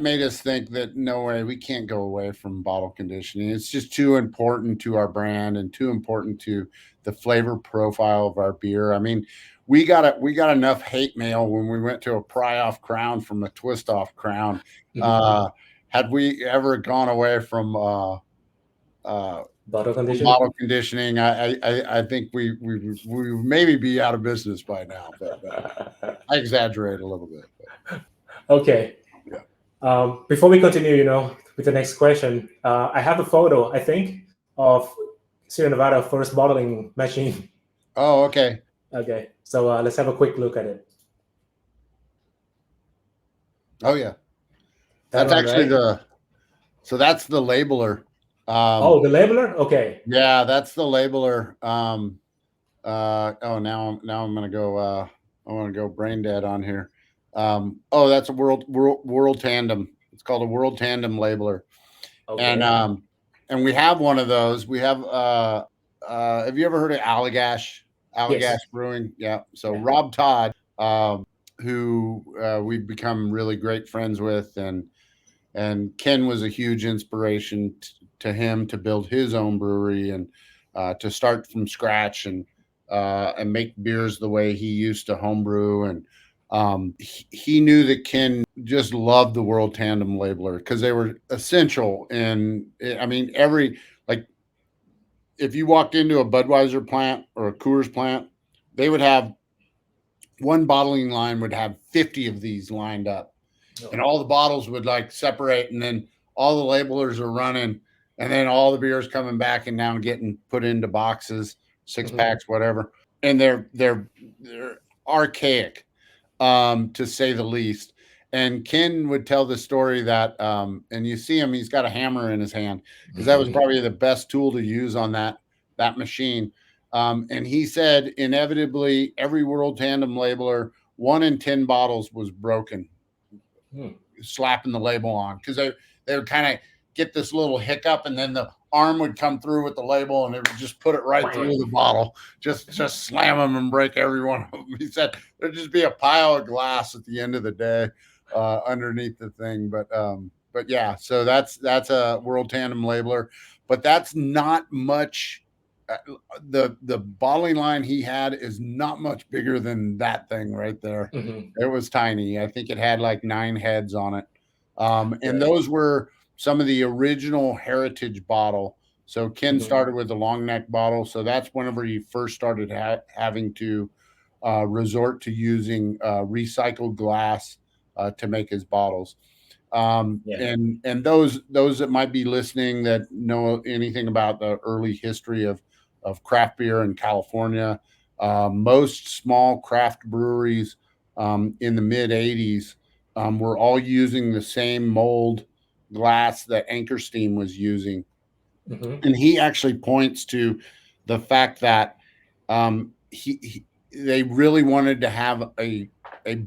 made us think that no way, we can't go away from bottle conditioning. It's just too important to our brand and too important to the flavor profile of our beer. I mean, we got enough hate mail when we went to a pry off crown from a twist off crown. Had we ever gone away from bottle conditioning, I think we maybe be out of business by now. But I exaggerate a little bit. But. Okay. Yeah. Before we continue, with the next question, I have a photo, I think, of Sierra Nevada first bottling machine. Oh, okay. Okay, so let's have a quick look at it. Oh yeah, that's actually right? that's the labeler. The labeler. Okay. Yeah, that's the labeler. Now I'm gonna go. I want to go brain dead on here. That's a world tandem. It's called a World Tandem Labeler. Okay. And we have one of those. We have have you ever heard of Allagash Yes. Brewing? Yeah. So Yeah. Rob Todd, who we've become really great friends with, and Ken was a huge inspiration to him to build his own brewery and to start from scratch and make beers the way he used to homebrew. And he knew that Ken just loved the World Tandem Labeler because they were essential. And I mean, like if you walked into a Budweiser plant or a Coors plant, they would have one bottling line would have 50 of these lined up, and all the bottles would like separate, and then all the labelers are running, and then all the beers coming back and now getting put into boxes, six packs, whatever. And they're archaic, to say the least. And Ken would tell the story that, and you see him, he's got a hammer in his hand because that was probably the best tool to use on that machine. And he said inevitably every World Tandem Labeler, 1 in 10 bottles was broken, slapping the label on, because they would kind of get this little hiccup, and then the arm would come through with the label, and it would just put it right through the bottle, just slam them and break every one of them. He said there'd just be a pile of glass at the end of the day underneath the thing. But yeah, so that's a World Tandem Labeler, but that's not much. The bottling line he had is not much bigger than that thing right there. It was tiny. I think it had like 9 heads on it. And those were some of the original heritage bottle. So Ken started with the long neck bottle. So that's whenever he first started having to resort to using recycled glass to make his bottles. And those that might be listening that know anything about the early history of craft beer in California, most small craft breweries in the mid 80s were all using the same mold glass that Anchor Steam was using. And he actually points to the fact that they really wanted to have a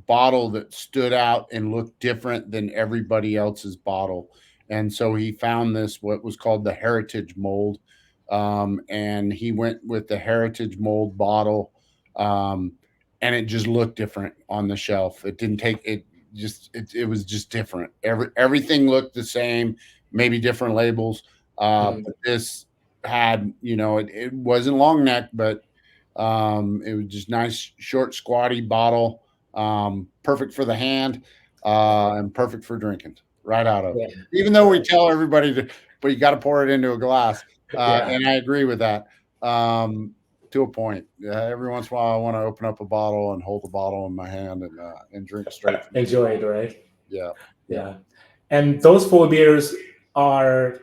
bottle that stood out and looked different than everybody else's bottle. And so he found what was called the Heritage Mold. And he went with the Heritage Mold bottle. And it just looked different on the shelf. It didn't take it. It was just different. Everything looked the same, maybe different labels. But this had, it wasn't long neck, but it was just nice, short, squatty bottle. Perfect for the hand, and perfect for drinking right out of it. Even though we tell everybody but you got to pour it into a glass. And I agree with that. To a point. Every once in a while, I want to open up a bottle and hold the bottle in my hand and drink straight. Enjoy it, right? Yeah. And those 4 beers are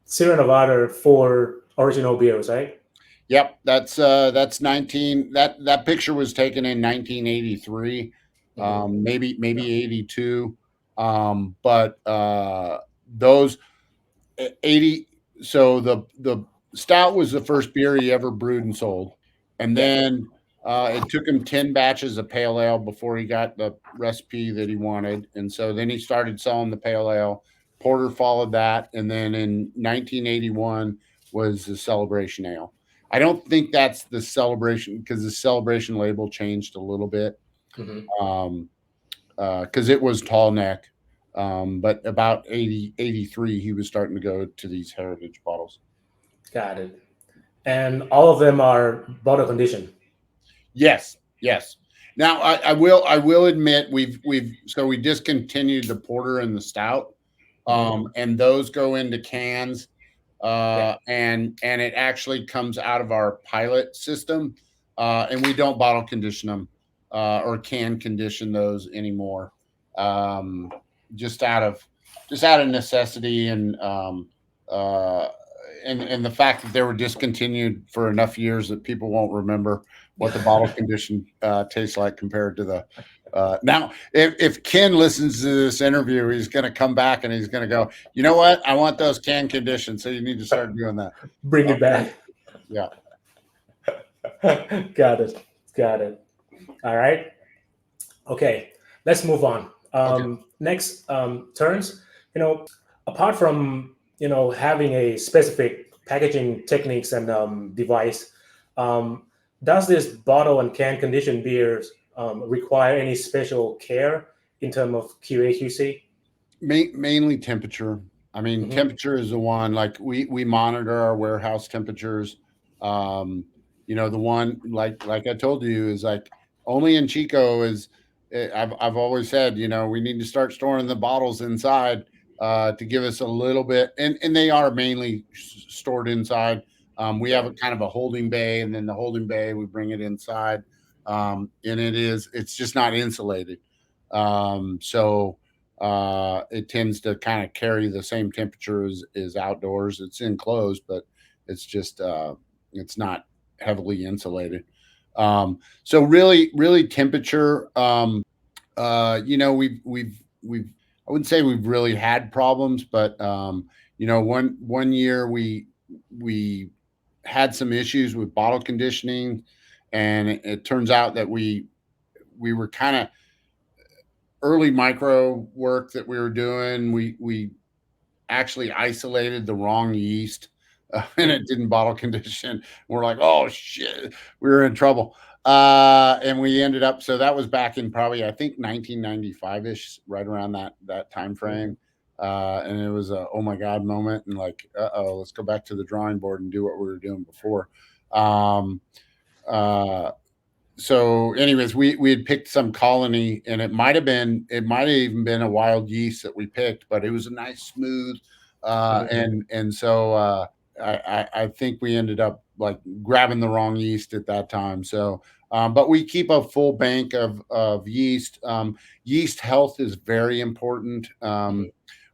Sierra Nevada 4 original beers, right? Yep, that's 19. That picture was taken in 1983, maybe 82. But those 80. So the stout was the first beer he ever brewed and sold, and then it took him 10 batches of pale ale before he got the recipe that he wanted, and so then he started selling the pale ale. Porter followed that, and then in 1981 was the Celebration Ale. I don't think that's the Celebration, because the Celebration label changed a little bit, because it was tall neck. But about 83, he was starting to go to these heritage bottles. Got it. And all of them are bottle conditioned. Yes. Now I will admit we discontinued the porter and the stout, and those go into cans, and it actually comes out of our pilot system, and we don't bottle condition them or can condition those anymore. Just out of necessity, and the fact that they were discontinued for enough years that people won't remember what the bottle condition tastes like compared to the now. If Ken listens to this interview, he's going to come back and he's going to go, you know what, I want those can conditions, so you need to start doing that. Bring it back. Yeah. Got it. All right. Okay, let's move on. Next, turns, apart from, having a specific packaging techniques and device, um, does this bottle and can conditioned beers require any special care in terms of QA/QC? Mainly temperature. I mean, Hmm. temperature is the one. Like we monitor our warehouse temperatures. The one like I told you is like only in Chico is. I've always said, we need to start storing the bottles inside to give us a little bit, and they are mainly stored inside. We have a Right. kind of a holding bay, and then the holding bay we bring it inside, and it's just not insulated. So it tends to kind of carry the same temperature as outdoors. It's enclosed, but it's just it's not heavily insulated. So really temperature. We've I wouldn't say we've really had problems, but one year we had some issues with bottle conditioning, and it turns out that we were kind of early micro work that we were doing. We actually isolated the wrong yeast, and it didn't bottle condition. We're like, oh shit, we were in trouble. And we ended up. So that was back in probably I think 1995 ish, right around that time frame. And it was a oh my god moment, and like, let's go back to the drawing board and do what we were doing before. Um, uh, so anyways, we had picked some colony, and it might have even been a wild yeast that we picked, but it was a nice smooth Hmm. and so I think we ended up like grabbing the wrong yeast at that time. So but we keep a full bank of yeast. Yeast health is very important.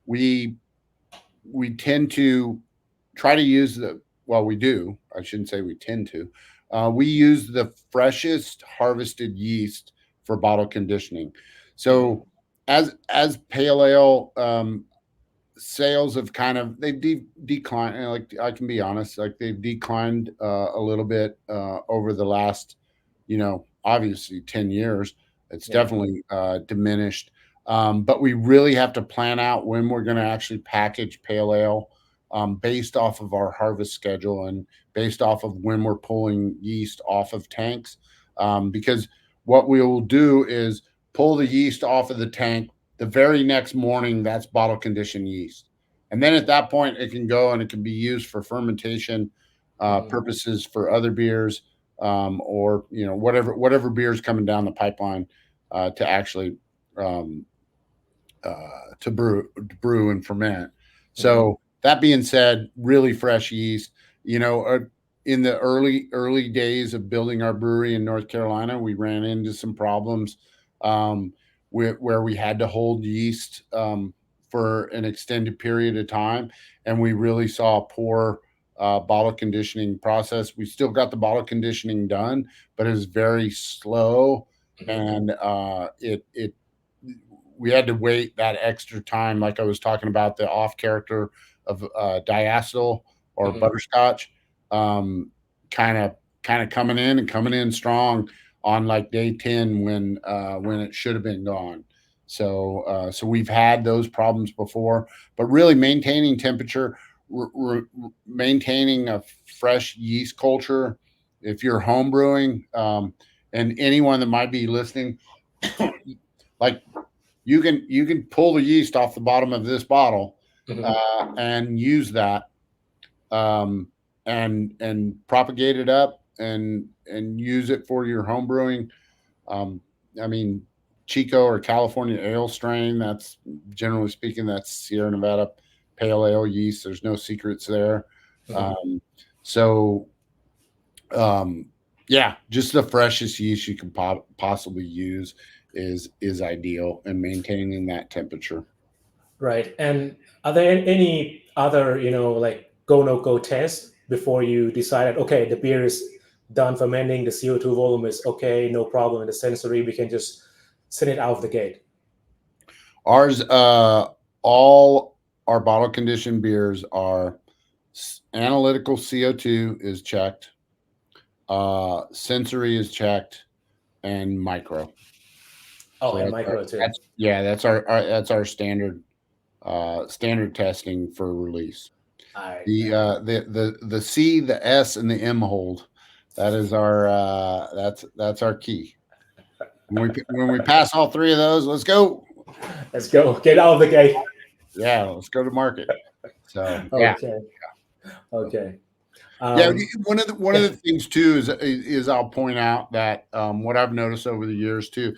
We we tend to try to use the well, we do. I shouldn't say we tend to. We use the freshest harvested yeast for bottle conditioning. Hmm. So as pale ale sales have kind of they've declined. And like I can be honest, like they've declined a little bit over the last, obviously 10 years. It's Yeah. definitely diminished. But we really have to plan out when we're going to actually package pale ale based off of our harvest schedule and based off of when we're pulling yeast off of tanks. Because what we will do is pull the yeast off of the tank the very next morning. That's bottle conditioned yeast, and then at that point it can go and it can be used for fermentation Hmm. purposes for other beers, or whatever beers coming down the pipeline to actually um, to brew and ferment. Hmm. So that being said, really fresh yeast. In the early days of building our brewery in North Carolina, we ran into some problems um, where we had to hold yeast for an extended period of time, and we really saw a poor bottle conditioning process. We still got the bottle conditioning done, but it was very slow, Hmm. and it we had to wait that extra time, like I was talking about the off character of diacetyl or Hmm. butterscotch, kind of coming in strong on like day 10 when it should have been gone. So we've had those problems before, but really maintaining temperature, maintaining a fresh yeast culture. If you're home brewing, and anyone that might be listening, like you can pull the yeast off the bottom of this bottle Hmm. and use that, um, and propagate it up and use it for your home brewing. Um, I mean, Chico or California ale strain. That's generally speaking, that's Sierra Nevada pale ale yeast. There's no secrets there. Hmm. Um, so um, yeah, just the freshest yeast you can possibly use is ideal in maintaining that temperature. Right. And are there any other, like go no go tests before you decided, okay, the beer is done fermenting, the CO2 volume is okay, no problem in the sensory, we can just send it out of the gate? Ours, all our bottle conditioned beers are analytical CO2 is checked, sensory is checked, and micro. Oh, So and micro too. that's our standard testing for release. I The C, the S, and the M hold. That is our that's our key. When we pass all three of those, let's go. let's go. Get out of the gate. Yeah, let's go to market. So yeah. Okay. Okay. Yeah, Um, one of the things too is I'll point out that what I've noticed over the years too.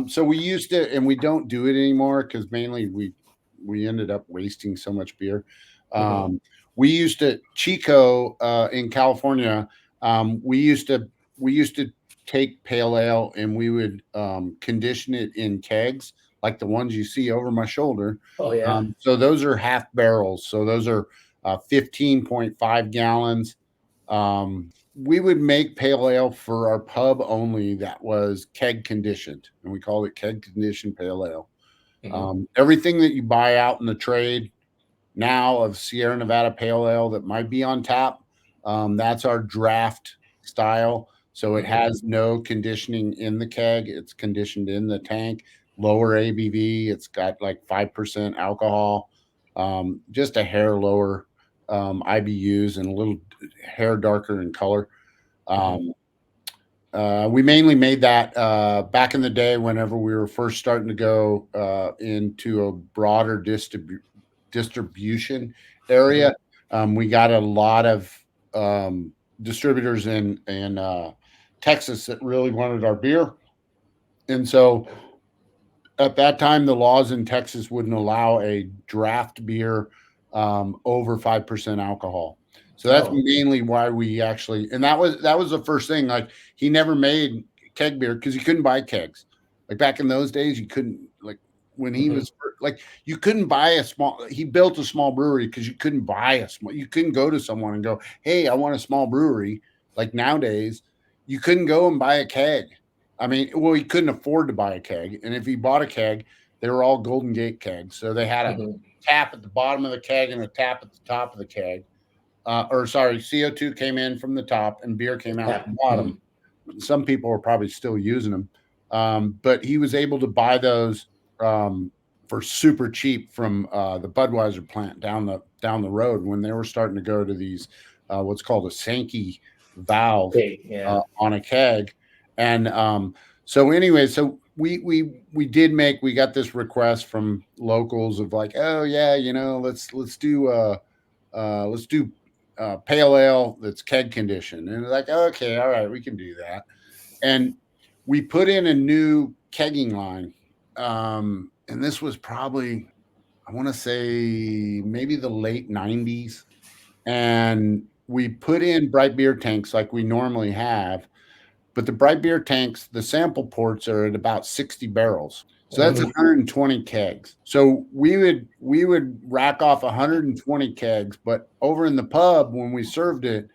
So we used to, and we don't do it anymore because mainly we ended up wasting so much beer. mhm. We used to Chico in California. We used to take pale ale and we would condition it in kegs like the ones you see over my shoulder. Oh yeah. So those are half barrels. So those are 15.5 gallons. We would make pale ale for our pub only that was keg conditioned, and we called it keg conditioned pale ale. Mhm. Everything that you buy out in the trade now of Sierra Nevada pale ale that might be on tap, that's our draft style. So it Mhm. has no conditioning in the keg. It's conditioned in the tank, lower ABV. It's got like 5% alcohol, just a hair lower IBUs and a little hair darker in color. Mhm. Um, we mainly made that back in the day whenever we were first starting to go into a broader distribution area. Mhm. We got a lot of distributors in Texas that really wanted our beer, and so at that time the laws in Texas wouldn't allow a draft beer over 5% alcohol. So that's Oh. mainly why we actually, and that was the first thing. Like he never made keg beer because you couldn't buy kegs. Like back in those days, you couldn't like when he Mhm. was like you couldn't buy a small. He built a small brewery because you couldn't buy a small. You couldn't go to someone and go, "Hey, I want a small brewery." Like nowadays, you couldn't go and buy a keg. I mean, well, he couldn't afford to buy a keg, and if he bought a keg, they were all Golden Gate kegs. So they had a Mhm. tap at the bottom of the keg and a tap at the top of the keg. Or sorry, CO2 came in from the top and beer came out Yeah. the bottom. Mhm. Some people are probably still using them, but he was able to buy those for super cheap from the Budweiser plant down the road when they were starting to go to these what's called a Sankey valve Big. Yeah. on a keg, and so anyway, so we did make we got this request from locals of like, oh yeah, you know, let's do pale ale that's keg conditioned. And like, okay, all right, we can do that. And we put in a new kegging line. And this was probably, I want to say maybe the late 90s. And we put in bright beer tanks like we normally have, but the bright beer tanks, the sample ports are at about 60 barrels. So that's Mhm. 120 kegs. So we would rack off 120 kegs, but over in the pub when we served it,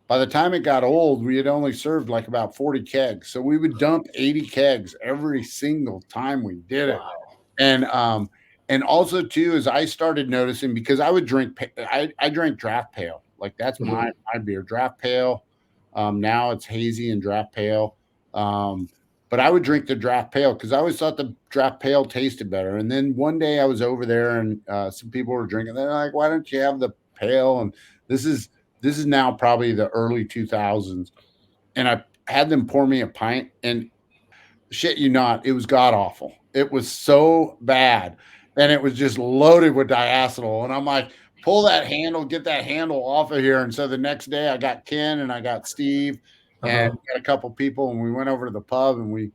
by the time it got old, we had only served like about 40 kegs. So we would dump 80 kegs every single time we did it. Wow. And also too, as I started noticing, because I would I drank draft pale. Like that's Mhm. my beer, draft pale. Now it's hazy and draft pale. But I would drink the draft pale because I always thought the draft pale tasted better. And then one day I was over there and some people were drinking. They're like, "Why don't you have the pale?" And this is this is now probably the early 2000s. And I had them pour me a pint, and shit you not, it was god awful. It was so bad. And it was just loaded with diacetyl. And I'm like, pull that handle, get that handle off of here. And so the next day I got Ken and I got Steve and Uh-huh. got a couple people, and we went over to the pub and we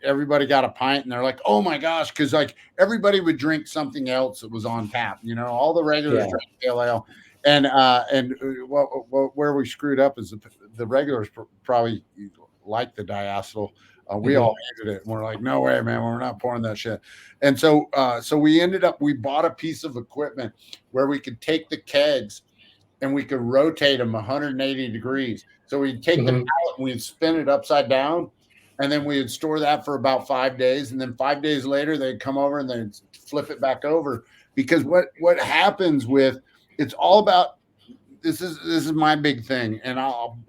everybody got a pint, and they're like, oh my gosh, because like everybody would drink something else that was on tap. You know, all the regulars Yeah. drank pale ale. And where we screwed up is the regulars probably like the diacetyl. We all Mhm. hated it. And we're like, no way, man, we're not pouring that shit. And so we ended up, we bought a piece of equipment where we could take the kegs and we could rotate them 180 degrees. So we'd take the Mhm. pallet and we'd spin it upside down, and then we'd store that for about 5 days. And then 5 days later, they'd come over and they'd flip it back over. Because what happens with it's all about this is my big thing, and I'll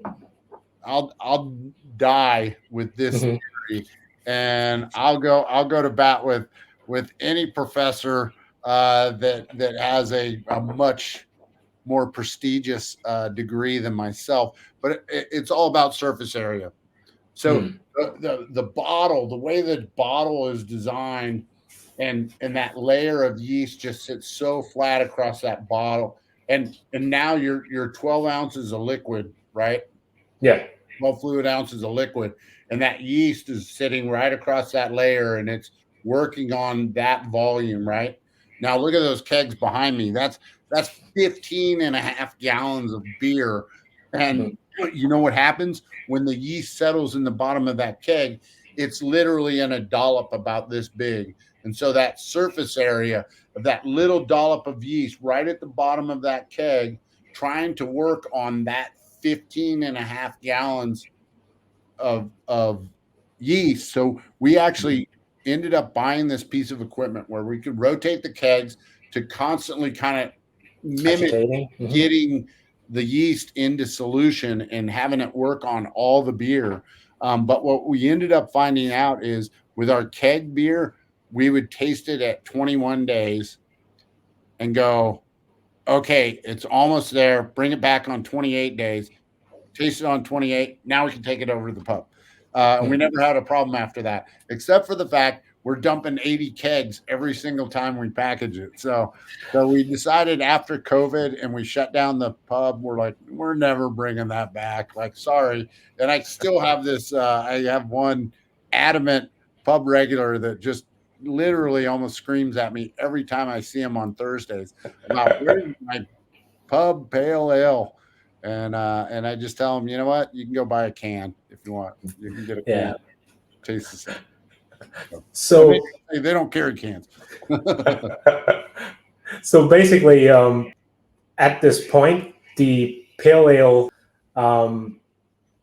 die with this Mhm. theory and I'll go to bat with any professor that has a much more prestigious degree than myself. But it's all about surface area. So Hmm. the bottle, the way the bottle is designed, and that layer of yeast just sits so flat across that bottle, and now your 12 ounces of liquid, right? Yeah. 12 fluid ounces of liquid, and that yeast is sitting right across that layer, and it's working on that volume, right? Now look at those kegs behind me. That's 15 and a half gallons of beer. Mhm. And you know what happens when the yeast settles in the bottom of that keg? It's literally in a dollop about this big. And so that surface area of that little dollop of yeast right at the bottom of that keg, trying to work on that 15 and a half gallons of yeast. So we actually ended up buying this piece of equipment where we could rotate the kegs to constantly kind of mimic Agitating. Hmm. getting the yeast into solution and having it work on all the beer. But what we ended up finding out is with our keg beer, we would taste it at 21 days and go, okay, it's almost there. Bring it back on 28 days. Taste it on 28. Now we can take it over to the pub. And we never had a problem after that, except for the fact we're dumping 80 kegs every single time we package it. So we decided after COVID and we shut down the pub, we're like, we're never bringing that back. Like, sorry. And I still have this, I have one adamant pub regular that just literally almost screams at me every time I see him on Thursdays about where's my pub pale ale. And I just tell them, you know what, you can go buy a can if you want. You can get a can, Yeah. taste the same. And So, they don't carry cans. so basically, at this point, the pale ale um,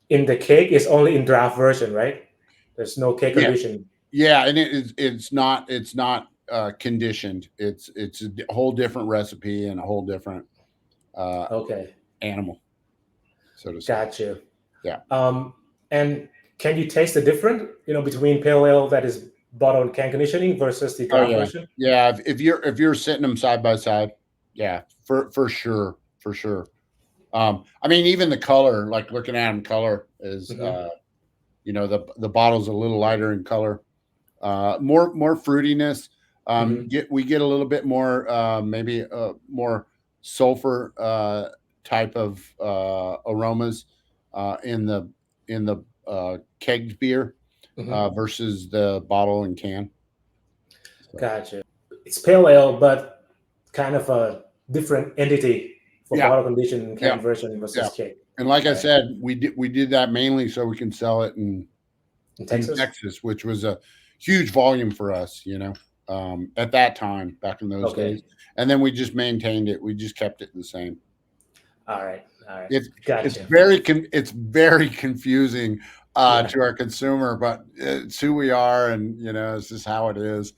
in the cake is only in draft version, right? There's no cake Yeah, condition. yeah, and it's not conditioned. It's a whole different recipe and a whole different uh, Okay, animal, so to say. got you. Yeah. And can you taste the difference, between pale ale that is bottled and can conditioning versus the Oh draft yeah, version? yeah. If you're sitting them side by side, yeah, for sure, for sure. I mean, even the color, like looking at them, color is Hmm. the bottle's a little lighter in color, more fruitiness. Hmm. We get a little bit more maybe more sulfur type of aromas in the kegged beer Hmm. versus the bottle and can. So, Gotcha. It's pale ale, but kind of a different entity for yeah, bottle condition and yeah, can version yeah. versus cake. And like I All right. said, we did that mainly so we can sell it In in Texas? Texas, which was a huge volume for us, at that time back in those Okay. days. And then we just maintained it. We just kept it the same. All right. All right. It's Gotcha. it's very confusing Yeah. to our consumer, but it's who we are, and it's just how it is.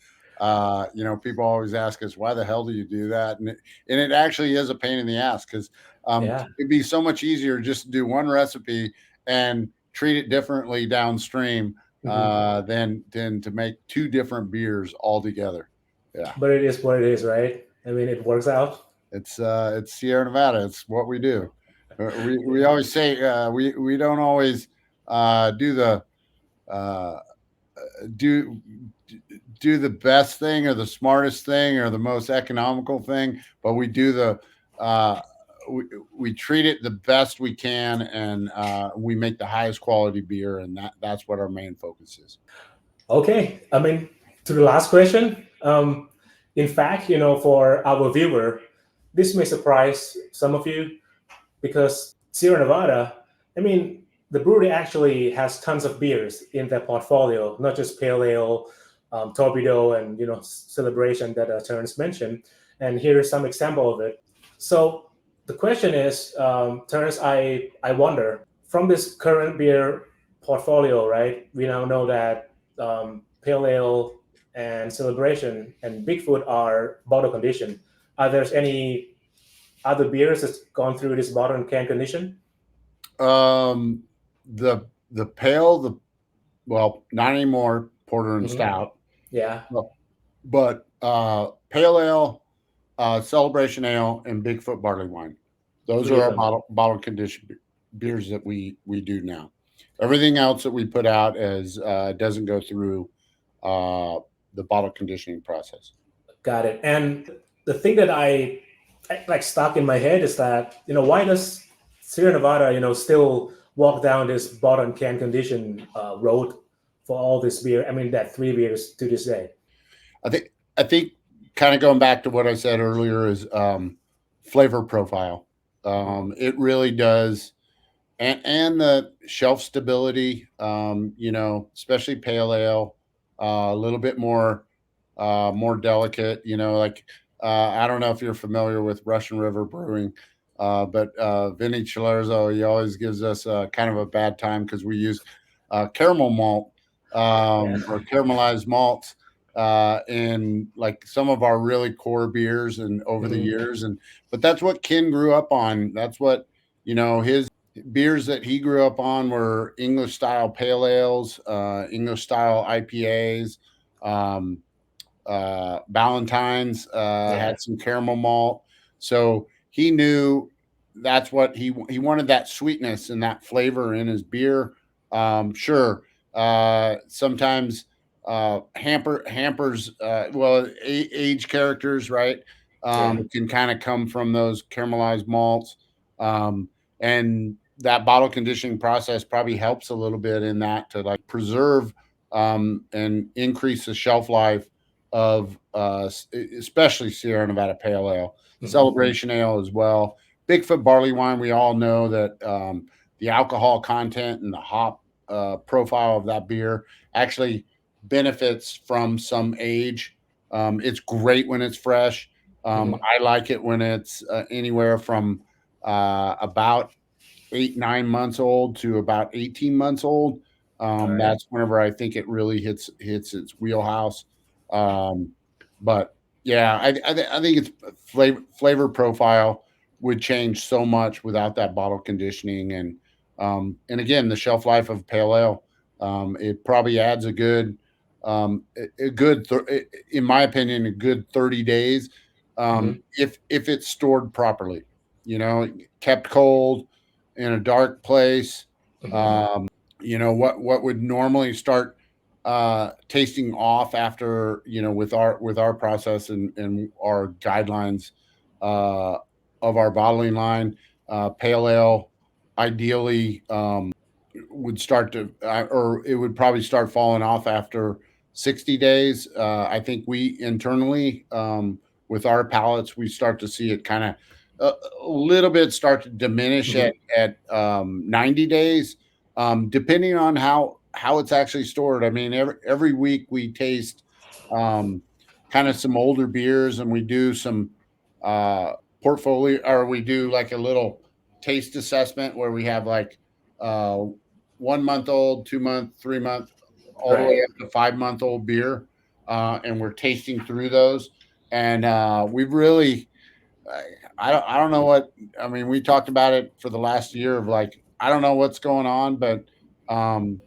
People always ask us, "Why the hell do you do that?" And it actually is a pain in the ass because Yeah. it'd be so much easier just to do one recipe and treat it differently downstream Hmm. than to make two different beers altogether. Yeah, But it is what it is, right? I mean, it works out. it's Sierra Nevada. It's what we do. We always say we don't always do the uh, do do the best thing or the smartest thing or the most economical thing, but we do the uh, we treat it the best we can, and we make the highest quality beer, and that's what our main focus is. Okay. I mean, to the last question. In fact, for our viewer, this may surprise some of you because Sierra Nevada, I mean, the brewery actually has tons of beers in their portfolio, not just pale ale, torpedo, and celebration that Terrence mentioned. And here is some example of it. So the question is, Terrence, I wonder from this current beer portfolio, right? We now know that pale ale and celebration and Bigfoot are bottle condition. Are there any other beers that's gone through this bottle and can condition? Um, the pale, well, not anymore, porter and Mhm. stout, Yeah. but pale ale, celebration ale, and Bigfoot barley wine. Those Three are of our them. bottle conditioned beers that we do now. Everything else that we put out as doesn't go through the bottle conditioning process. Got it. And the thing that I like stuck in my head is that, why does Sierra Nevada, still walk down this bottom can condition road for all this beer? I mean, that three beers to this day. I think kind of going back to what I said earlier is flavor profile. It really does, and the shelf stability. Especially pale ale, a little bit more delicate. Like I don't know if you're familiar with Russian River Brewing, but Vinny Chilarzo, he always gives us kind of a bad time because we use caramel malt Yeah. or caramelized malts in like some of our really core beers and over the Mhm. years. And but that's what Ken grew up on. That's what his beers that he grew up on were English style pale ales, English style IPAs. Um, Ballantyne's Yeah. had some caramel malt, so he knew that's what he wanted, that sweetness and that flavor in his beer. Sure, sometimes hampers, age characters, right? Yeah. Can kind of come from those caramelized malts, and that bottle conditioning process probably helps a little bit in that to like preserve and increase the shelf life of especially Sierra Nevada Pale Ale, Mhm. Celebration Ale as well. Bigfoot barley wine, we all know that the alcohol content and the hop profile of that beer actually benefits from some age. It's great when it's fresh. Mhm. I like it when it's anywhere from about 8 9 months old to about 18 months old. All right. That's whenever I think it really hits its wheelhouse. Um, but yeah, I think it's flavor profile would change so much without that bottle conditioning, and again the shelf life of pale ale. It probably adds a good in my opinion, a good 30 days Mhm. if it's stored properly. Kept cold in a dark place. Mhm. What would normally start tasting off after, with our process and our guidelines uh, of our bottling line, pale ale ideally would start to or it would probably start falling off after 60 days. I think we internally, with our pallets, we start to see it kind of a little bit start to diminish Mhm. at 90 days, depending on how it's actually stored. I mean, every week we taste um, kind of some older beers, and we do some uh, portfolio, or we do like a little taste assessment where we have like uh, 1 month old, 2 month, 3 month, all the way Right. up to 5 month old beer, and we're tasting through those. And we've really, I don't know what I mean. We talked about it for the last year of like I don't know what's going on, but um,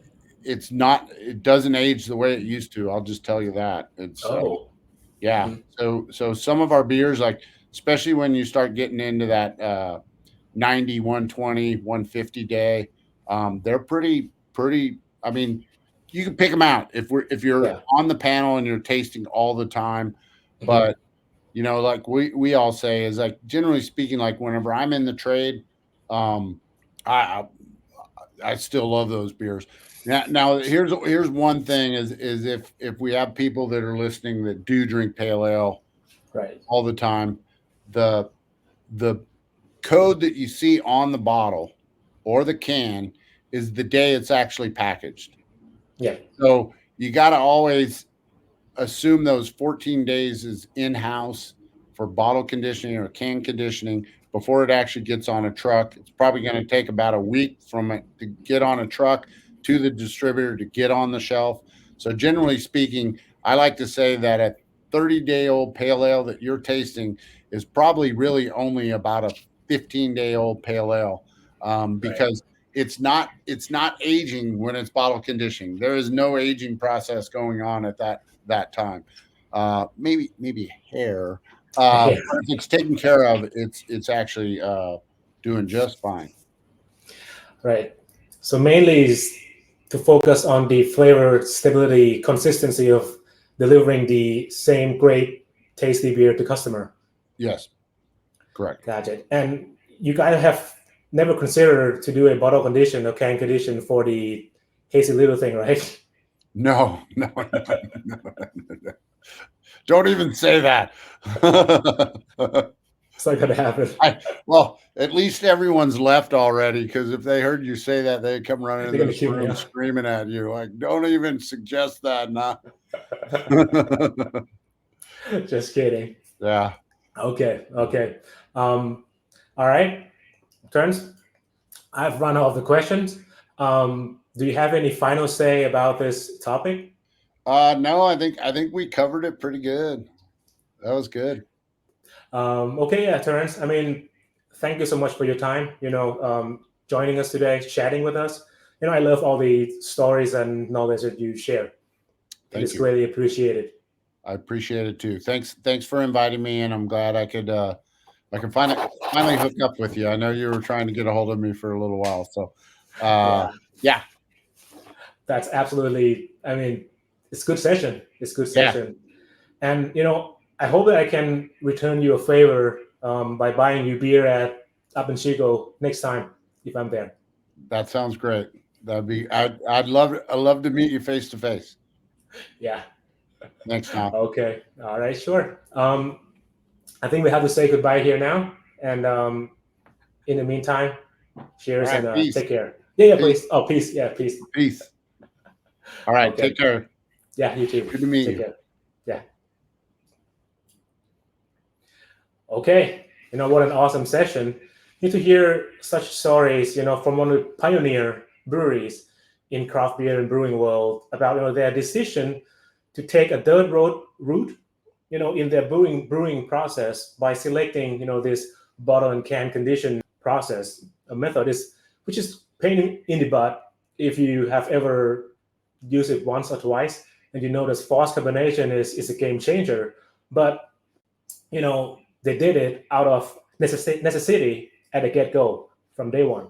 it doesn't age the way it used to. I'll just tell you that. It's Oh. yeah. Mhm. So some of our beers, like especially when you start getting into that 90, 120, 150 day, they're pretty. I mean, you can pick them out if you're Yeah. on the panel and you're tasting all the time. Mhm. But like we all say is like generally speaking, like whenever I'm in the trade, um, I I still love those beers. Now here's one thing is if we have people that are listening that do drink pale ale Right. all the time, the the code that you see on the bottle or the can is the day it's actually packaged. Yeah. So you got to always assume those 14 days is in house for bottle conditioning or can conditioning before it actually gets on a truck. It's probably going to take about a week from it to get on a truck to the distributor to get on the shelf. So, generally speaking, I like to say that a 30-day-old pale ale that you're tasting is probably really only about a 15-day-old pale ale, Right. because it's not aging when it's bottle conditioning. There is no aging process going on at that time. Maybe hair, Yeah. but if it's taken care of, it's actually doing just fine. Right. So mainly is to focus on the flavor stability, consistency of delivering the same great tasty beer to customer. Yes, correct. Gotcha. And you guys have never considered to do a bottle condition or can condition for the hazy little thing, right? No. Don't even say that. It's not gonna happen. Well, at least everyone's left already, because if they heard you say that, they'd come running They're in gonna this kill me, room huh? screaming at you. Like, don't even suggest that. Nah. Just kidding. Yeah. Okay. All right. Turns. I've run out of the questions. Do you have any final say about this topic? No, I think we covered it pretty good. That was good. Okay, yeah, Terrence. I mean, thank you so much for your time. Joining us today, chatting with us. I love all the stories and knowledge that you share. It Thank is you. greatly appreciated. I appreciate it too. Thanks for inviting me, and I'm glad I could finally hook up with you. I know you were trying to get a hold of me for a little while, so yeah. That's absolutely. I mean, it's good session. It's good Yeah. session, and I hope that I can return you a favor by buying you beer at Up in Chico next time if I'm there. That sounds great. I'd love to meet you face to face. Yeah. Thanks, Tom. Okay. All right. Sure. I think we have to say goodbye here now, and in the meantime, cheers All right, and peace. take care. Yeah, Peace. please. Oh, peace. Yeah, peace. Peace. All right, Okay. take care. Yeah, you too. Good to meet Take you. care. Yeah. Okay. What an awesome session. To hear such stories, from one of the pioneer breweries in craft beer and brewing world about their decision to take a dirt road route, in their brewing process by selecting, this bottle and can condition process, a method which is pain in the butt if you have ever used it once or twice, and this forced carbonation is a game changer. But they did it out of necessity at the get-go from day one.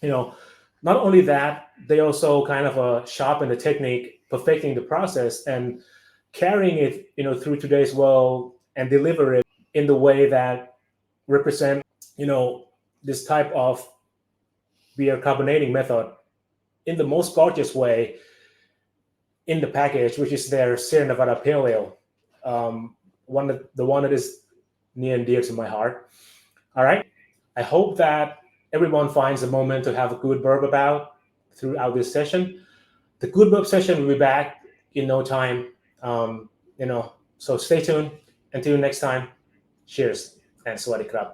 Not only that, they also kind of sharpen the technique, perfecting the process, and carrying it through today's world and deliver it in the way that represent this type of beer carbonating method in the most gorgeous way in the package, which is their Sierra Nevada Pale Ale, the one that is near and dear to my heart. All right. I hope that everyone finds a moment to have a good burp about throughout this session. The good burp session will be back in no time. So stay tuned. Until next time, cheers and Sawadee Krab.